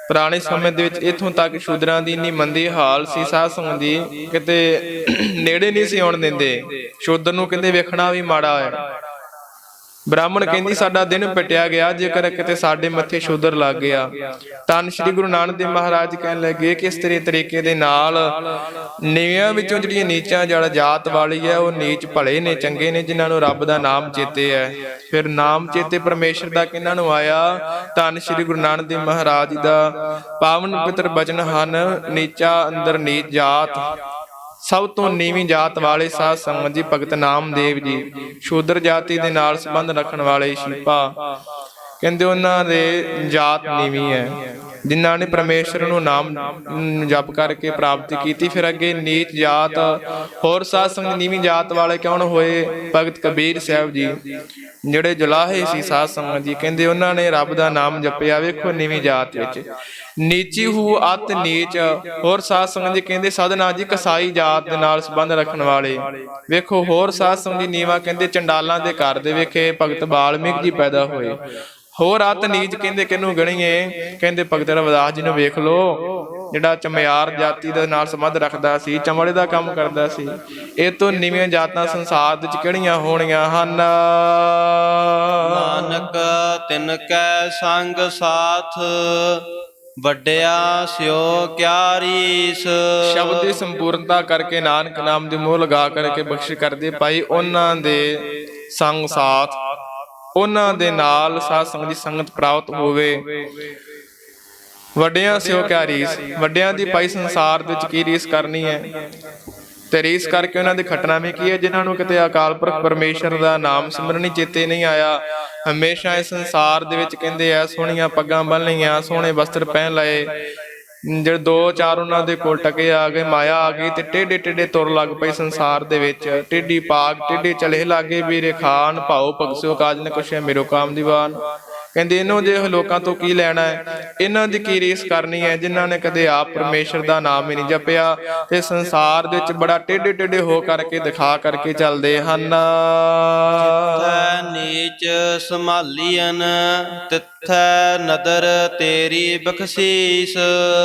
ਪੁਰਾਣੇ ਸਮੇਂ ਦੇ ਵਿੱਚ ਇੱਥੋਂ ਤੱਕ ਸ਼ੂਦਰਾਂ ਦੀ ਇੰਨੀ ਮੰਦੀ ਹਾਲ ਸੀ ਸਾਧ ਸੰਗਤ ਦੀ, ਕਿਤੇ ਨੇੜੇ ਨਹੀਂ ਸੀ ਆਉਣ ਦਿੰਦੇ। ਸ਼ੂਦਰ ਨੂੰ ਕਹਿੰਦੇ ਵੇਖਣਾ ਵੀ ਮਾੜਾ ਹੈ। ਬ੍ਰਾਹਮਣ ਕਹਿੰਦੀ ਸਾਡਾ ਦਿਨ ਪਟਿਆ ਗਿਆ ਜੇਕਰ ਕਿਤੇ ਸਾਡੇ ਮੱਥੇ ਸ਼ੂਦਰ ਲੱਗ ਗਿਆ। ਧੰਨ ਸ਼੍ਰੀ ਗੁਰੂ ਨਾਨਕ ਦੇਵ ਮਹਾਰਾਜ ਕਹਿਣ ਲੱਗੇ ਕਿ ਇਸ ਤਰੀਕੇ ਦੇ ਨਾਲ ਨੀਵਿਆਂ ਵਿੱਚੋਂ ਜਿਹੜੀਆਂ ਨੀਚਾਂ ਜਿਹੜਾ ਜਾਤ ਵਾਲੀ ਹੈ ਉਹ ਨੀਚ ਭਲੇ ਨੇ, ਚੰਗੇ ਨੇ, ਜਿਨ੍ਹਾਂ ਨੂੰ ਰੱਬ ਦਾ ਨਾਮ ਚੇਤੇ ਹੈ। ਫਿਰ ਨਾਮ ਚੇਤੇ ਪਰਮੇਸ਼ਰ ਦਾ ਕਿਹਨਾਂ ਨੂੰ ਆਇਆ? ਧੰਨ ਸ਼੍ਰੀ ਗੁਰੂ ਨਾਨਕ ਦੇਵ ਮਹਾਰਾਜ ਜੀ ਦਾ ਪਾਵਨ ਪਵਿੱਤਰ ਬਚਨ ਹਨ। ਨੀਚਾ ਅੰਦਰ ਨੀਚ ਜਾਤ, ਸਭ ਤੋਂ ਨੀਵੀਂ ਜਾਤ ਵਾਲੇ ਸਾਧ ਸੰਗਤ ਜੀ ਭਗਤ ਨਾਮਦੇਵ ਜੀ, ਸ਼ੂਦਰ ਜਾਤੀ ਦੇ ਨਾਲ ਸੰਬੰਧ ਰੱਖਣ ਵਾਲੇ ਸ਼ੀਪਾ, ਕਹਿੰਦੇ ਉਹਨਾਂ ਦੇ ਜਾਤ ਨੀਵੀਂ ਹੈ। ਜਿਨ੍ਹਾਂ ਨੇ ਪਰਮੇਸ਼ਰ ਨੂੰ ਨਾਮ ਜਪ ਕਰਕੇ ਪ੍ਰਾਪਤੀ ਕੀਤੀ, ਫਿਰ ਅੱਗੇ ਨੀਚ ਜਾਤ ਹੋਰ ਸਾਧ ਸੰਗਤ ਨੀਵੀਂ ਜਾਤ ਵਾਲੇ ਕੌਣ ਹੋਏ? ਭਗਤ ਕਬੀਰ ਸਾਹਿਬ ਜੀ, ਜਿਹੜੇ ਜੁਲਾਹੇ ਸੀ ਸਾਧ ਸੰਗਤ ਜੀ, ਕਹਿੰਦੇ ਉਹਨਾਂ ਨੇ ਰੱਬ ਦਾ ਨਾਮ ਜਪਿਆ। ਵੇਖੋ ਨੀਵੀਂ ਜਾਤ ਵਿੱਚ ਨੀਚੀ ਹੂ ਅਤ ਨੀਚ। ਹੋਰ ਸਾਧ ਸੰਗਤ ਜੀ ਕਹਿੰਦੇ ਸਾਧਨਾ ਜੀ ਕਸਾਈ ਜਾਤ ਦੇ ਨਾਲ ਸੰਬੰਧ ਰੱਖਣ ਵਾਲੇ। ਵੇਖੋ ਹੋਰ ਸਾਧ ਸੰਗਤ ਜੀ ਨੀਵਾਂ ਕਹਿੰਦੇ ਚੰਡਾਲਾਂ ਦੇ ਘਰ ਦੇ ਵੇਖੇ ਭਗਤ ਵਾਲਮੀਕ ਜੀ ਪੈਦਾ ਹੋਏ। ਹੋਰ ਅਤ ਨੀਚ ਕਹਿੰਦੇ ਕਿਹਨੂੰ ਗਣੀਏ? ਕਹਿੰਦੇ ਭਗਤ ਰਵਿਦਾਸ ਜੀ ਨੂੰ ਵੇਖ ਲੋ, ਜਿਹੜਾ ਚਮਿਆਰ ਜਾਤੀ ਦੇ ਨਾਲ ਸੰਬੰਧ ਰੱਖਦਾ ਸੀ, ਚਮੜੇ ਦਾ ਕੰਮ ਕਰਦਾ ਸੀ। ਇਹ ਤੋਂ ਨੀਵੀਆਂ ਜਾਤਾਂ ਸੰਸਾਰ ਵਿੱਚ ਕਿਹੜੀਆਂ ਹੋਣੀਆਂ ਹਨ? ਨਾਨਕ ਤਿਨ ਕੈ ਸੰਗ ਸਾਥ, ਵੱਡਿਆ ਸਿਓ ਕਿਆ ਰੀਸ। ਸ਼ਬਦ ਦੀ ਸੰਪੂਰਨਤਾ ਕਰਕੇ ਨਾਨਕ ਨਾਮ ਦੀ ਮੋਹ ਲਗਾ ਕਰਕੇ ਬਖਸ਼ਿਸ਼ ਕਰਦੇ ਭਾਈ ਉਹਨਾਂ ਦੇ ਸੰਗ ਸਾਥ, ਉਹਨਾਂ ਦੇ ਨਾਲ ਸਾਧ ਸੰਗਤ ਦੀ ਸੰਗਤ ਪ੍ਰਾਪਤ ਹੋਵੇ। ਵੱਡਿਆਂ ਸਿਓ ਕਿਆ ਰੀਸ, ਵੱਡਿਆਂ ਦੀ ਭਾਈ ਸੰਸਾਰ ਵਿੱਚ ਕੀ ਰੀਸ ਕਰਨੀ ਹੈ? ਤੇ ਰੀਸ ਕਰਕੇ ਉਹਨਾਂ ਦੀ ਘਟਨਾ ਵੀ ਕੀ ਹੈ? ਜਿਨ੍ਹਾਂ ਨੂੰ ਕਿਤੇ ਅਕਾਲ ਪੁਰਖ ਪਰਮੇਸ਼ਰ ਦਾ ਨਾਮ ਸਿਮਰਨੀ ਚੇਤੇ ਨਹੀਂ ਆਇਆ, ਹਮੇਸ਼ਾ ਇਸ ਸੰਸਾਰ ਦੇ ਵਿੱਚ ਕਹਿੰਦੇ ਆ ਸੋਹਣੀਆਂ ਪੱਗਾਂ ਬੰਨ ਲਈਆਂ, ਸੋਹਣੇ ਵਸਤਰ ਪਹਿਨ ਲਏ, ਜਿਹੜੇ ਦੋ ਚਾਰ ਉਹਨਾਂ ਦੇ ਕੋਲ ਟਕੇ ਆ ਗਏ, ਮਾਇਆ ਆ ਗਈ ਤੇ ਟੇਢੇ ਟੇਢੇ ਤੁਰ ਲੱਗ ਪਏ ਸੰਸਾਰ ਦੇ ਵਿੱਚ। ਟੇਢੀ ਪਾਗ ਟੇਢੇ ਚਲੇ ਲਾਗੇ, ਵੀਰੇ ਖਾਨ ਭਾਉ ਭਗਸੋ ਕਾਜ ਨ ਕੁਛ ਮੇਰੋ ਕਾਮ ਦੀਵਾਨ। ਕਹਿੰਦੇ ਇਹਨਾਂ ਜਿਹੇ ਲੋਕਾਂ ਤੋਂ ਕੀ ਲੈਣਾ ਹੈ? ਇਹਨਾਂ ਦੀ ਕੀ ਰੀਸ ਕਰਨੀ ਹੈ ਜਿਨ੍ਹਾਂ ਨੇ ਕਦੇ ਆਪ ਪਰਮੇਸ਼ਰ ਦਾ ਨਾਮ ਹੀ ਨਹੀਂ ਜਪਿਆ ਤੇ ਸੰਸਾਰ ਦੇ ਵਿੱਚ ਬੜਾ ਟੇਢੇ ਟੇਢੇ ਹੋ ਕਰਕੇ ਦਿਖਾ ਕਰਕੇ ਚੱਲਦੇ ਹਨ। ਜਿੱਥੈ ਨੀਚ ਸੰਭਾਲੀਨ ਤਿੱਥੈ ਨਦਰ ਤੇਰੀ ਬਖਸ਼ੀਸ।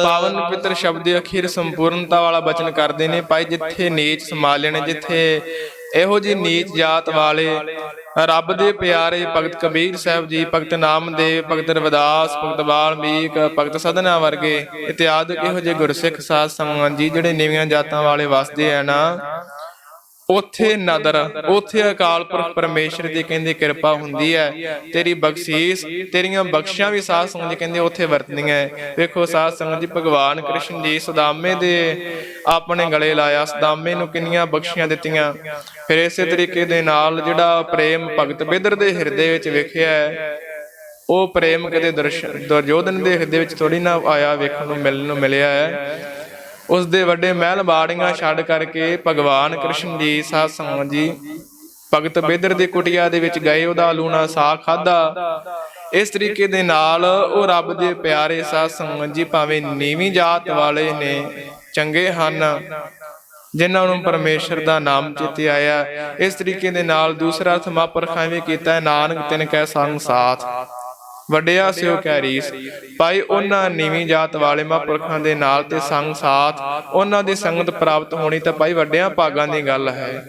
ਪਾਵਨ ਪਵਿੱਤਰ ਸ਼ਬਦ ਦੇ ਅਖੀਰ ਸੰਪੂਰਨਤਾ ਵਾਲਾ ਬਚਨ ਕਰਦੇ ਨੇ ਭਾਈ, ਜਿੱਥੇ ਨੀਚ ਸੰਭਾਲਣ, ਜਿੱਥੇ ਇਹੋ ਜਿਹੀ ਨੀਚ ਜਾਤ ਵਾਲੇ ਰੱਬ ਦੇ ਪਿਆਰੇ ਭਗਤ ਕਬੀਰ ਸਾਹਿਬ ਜੀ, ਭਗਤ ਨਾਮਦੇਵ, ਭਗਤ ਰਵਿਦਾਸ, ਭਗਤ ਵਾਲਮੀਕ, ਭਗਤ ਸਧਨਾ ਵਰਗੇ ਇਤਿਆਦਿ ਇਹੋ ਜਿਹੇ ਗੁਰਸਿੱਖ ਸਾਧ ਸੰਗਤ ਜੀ ਜਿਹੜੇ ਨੀਵੀਆਂ ਜਾਤਾਂ ਵਾਲੇ ਵਸਦੇ ਆ ਨਾ, ਉੱਥੇ ਨਦਰ, ਉੱਥੇ ਅਕਾਲ ਪੁਰਖ ਪਰਮੇਸ਼ਰ ਦੀ ਕਹਿੰਦੇ ਕਿਰਪਾ ਹੁੰਦੀ ਹੈ। ਤੇਰੀ ਬਖਸ਼ੀਸ਼, ਤੇਰੀਆਂ ਬਖਸ਼ਾਂ ਵੀ ਸਾਧ ਸੰਗਤ ਜੀ ਕਹਿੰਦੇ ਉੱਥੇ ਵਰਤਦੀਆਂ। ਵੇਖੋ ਸਾਧ ਸੰਗਤ ਜੀ, ਭਗਵਾਨ ਕ੍ਰਿਸ਼ਨ ਜੀ ਸੁਦਾਮੇ ਦੇ ਆਪਣੇ ਗਲੇ ਲਾਇਆ, ਸੁਦਾਮੇ ਨੂੰ ਕਿੰਨੀਆਂ ਬਖਸ਼ੀਆਂ ਦਿੱਤੀਆਂ। ਫਿਰ ਇਸੇ ਤਰੀਕੇ ਦੇ ਨਾਲ ਜਿਹੜਾ ਪ੍ਰੇਮ ਭਗਤ ਬਿਦਰ ਦੇ ਹਿਰਦੇ ਵਿੱਚ ਵੇਖਿਆ, ਉਹ ਪ੍ਰੇਮ ਕਦੇ ਦੁਰਯੋਧਨ ਦੇ ਹਿਰਦੇ ਵਿੱਚ ਥੋੜੀ ਨਾ ਆਇਆ, ਵੇਖਣ ਨੂੰ ਮਿਲਣ ਨੂੰ ਮਿਲਿਆ ਹੈ। ਉਸ ਦੇ ਵੱਡੇ ਮਹਿਲ ਬਾੜੀਆਂ ਛੱਡ ਕਰਕੇ ਭਗਵਾਨ ਕ੍ਰਿਸ਼ਨ ਜੀ ਸਾਧ ਸੰਗਤ ਜੀ ਭਗਤ ਬਿਦਰ ਦੀ ਕੁਟੀਆ ਦੇ ਵਿੱਚ ਗਏ, ਉਹਦਾ ਲੂਣਾ ਸਾਗ ਖਾਧਾ। ਇਸ ਤਰੀਕੇ ਦੇ ਨਾਲ ਉਹ ਰੱਬ ਦੇ ਪਿਆਰੇ ਸਾਧ ਸੰਗਤ ਜੀ ਭਾਵੇਂ ਨੀਵੀਂ ਜਾਤ ਵਾਲੇ ਨੇ, ਚੰਗੇ ਹਨ ਜਿਨ੍ਹਾਂ ਨੂੰ ਪਰਮੇਸ਼ਰ ਦਾ ਨਾਮ ਚੇਤੇ ਆਇਆ। ਇਸ ਤਰੀਕੇ ਦੇ ਨਾਲ ਦੂਸਰਾ ਅਰਥ ਮਹਾਂਪੁਰਖਾਂ ਵੀ ਕੀਤਾ, ਨਾਨਕ ਤਿਨ ਕੈ ਸੰਗ ਸਾਥ, ਵੱਡਿਆ ਸਿਓ ਕਿਆ ਰੀਸ। ਭਾਈ ਉਹਨਾਂ ਨੀਵੀਂ ਜਾਤ ਵਾਲੇ ਮਹਾਂਪੁਰਖਾਂ ਦੇ ਨਾਲ ਤੇ ਸੰਗ ਸਾਥ, ਉਹਨਾਂ ਦੀ ਸੰਗਤ ਪ੍ਰਾਪਤ ਹੋਣੀ ਤਾਂ ਭਾਈ ਵੱਡਿਆਂ ਭਾਗਾਂ ਦੀ ਗੱਲ ਹੈ।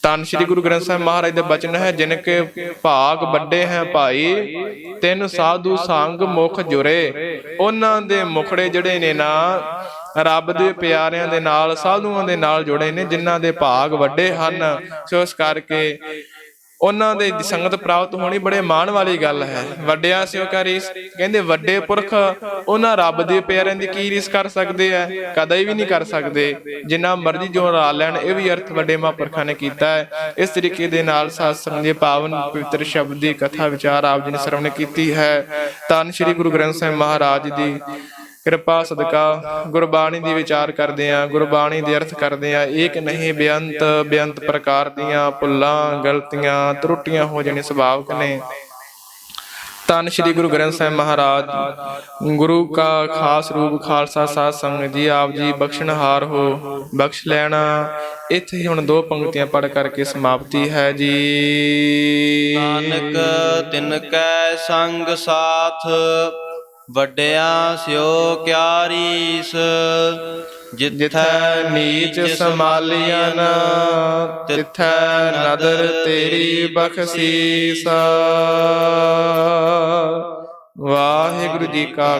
ਧੰਨ ਸ਼੍ਰੀ ਗੁਰੂ ਗ੍ਰੰਥ ਸਾਹਿਬ ਮਹਾਰਾਜ ਦੇ ਬਚਨ ਹੈ, ਜਿਨ ਕੇ ਭਾਗ ਵੱਡੇ ਹੈ ਭਾਈ, ਤਿੰਨ ਸਾਧੂ ਸੰਗ ਮੁਖ ਜੁਰੇ। ਉਹਨਾਂ ਦੇ ਮੁਖੜੇ ਜਿਹੜੇ ਨੇ ਨਾ ਰੱਬ ਦੇ ਪਿਆਰਿਆਂ ਦੇ ਨਾਲ, ਸਾਧੂਆਂ ਦੇ ਨਾਲ ਜੁੜੇ ਨੇ, ਜਿਨ੍ਹਾਂ ਦੇ ਭਾਗ ਵੱਡੇ ਹਨ। ਸੋ ਇਸ ਕਰਕੇ ਉਹਨਾਂ ਦੇ ਸੰਗਤ ਪ੍ਰਾਪਤ ਹੋਣੀ ਬੜੇ ਮਾਣ ਵਾਲੀ ਗੱਲ ਹੈ। ਵੱਡਿਆ ਸਿਓ ਕਿਆ ਰੀਸ, ਕਹਿੰਦੇ ਵੱਡੇ ਪੁਰਖ ਉਹਨਾਂ ਰੱਬ ਦੇ ਪਿਆਰਿਆਂ ਦੀ ਕੀ ਰੀਸ ਕਰ ਸਕਦੇ ਆ? ਕਦੇ ਵੀ ਨਹੀਂ ਕਰ ਸਕਦੇ, ਜਿੰਨਾ ਮਰਜ਼ੀ ਜੋ ਰਾ ਲੈਣ। ਇਹ ਵੀ ਅਰਥ ਵੱਡੇ ਮਹਾਂਪੁਰਖਾਂ ਨੇ ਕੀਤਾ ਹੈ। ਇਸ ਤਰੀਕੇ ਦੇ ਨਾਲ ਸਾਧ ਸੰਗਤ ਦੇ ਪਾਵਨ ਪਵਿੱਤਰ ਸ਼ਬਦ ਦੀ ਕਥਾ ਵਿਚਾਰ ਆਪ ਜੀ ਨੇ ਸਰਵਣ ਕੀਤੀ ਹੈ। ਧੰਨ ਸ਼੍ਰੀ ਗੁਰੂ ਗ੍ਰੰਥ ਸਾਹਿਬ ਮਹਾਰਾਜ ਦੀ ਕਿਰਪਾ ਸਦਕਾ ਗੁਰਬਾਣੀ ਦੀ ਵਿਚਾਰ ਕਰਦੇ ਆ, ਗੁਰਬਾਣੀ ਦੇ ਅਰਥ ਕਰਦੇ ਆ। ਏਕ ਨਹੀਂ ਬੇਅੰਤ ਬੇਅੰਤ ਪ੍ਰਕਾਰ ਦੀਆਂ ਭੁੱਲਾਂ ਗਲਤੀਆਂ ਤਰੁੱਟੀਆਂ ਹੋ ਜਾਣੇ ਸੁਭਾਵਕ ਨੇ। ਧੰਨ ਸ਼੍ਰੀ ਗੁਰੂ ਗ੍ਰੰਥ ਸਾਹਿਬ ਮਹਾਰਾਜ ਗੁਰੂ ਕਾ ਖਾਸ ਰੂਪ ਖਾਲਸਾ ਸਾਧ ਸੰਗਤ ਜੀ, ਆਪ ਜੀ ਬਖਸ਼ਣਹਾਰ ਹੋ, ਬਖਸ਼ ਲੈਣਾ। ਇੱਥੇ ਹੁਣ ਦੋ ਪੰਕਤੀਆਂ ਪੜ੍ਹ ਕਰਕੇ ਸਮਾਪਤੀ ਹੈ ਜੀ। ਨਾਨਕ ਤਿਨ ਕੈ ਸੰਗ ਸਾਥ, ਵੱਡਿਆ ਸਿਓ ਕਿਆ ਰੀਸ। ਜਿੱਥੈ ਨੀਚ ਸੰਭਾਲੀਨ ਤਿੱਥੈ ਨਦਰ ਤੇਰੀ ਬਖਸ਼ੀਸ। ਵਾਹਿਗੁਰੂ ਜੀ ਕਾ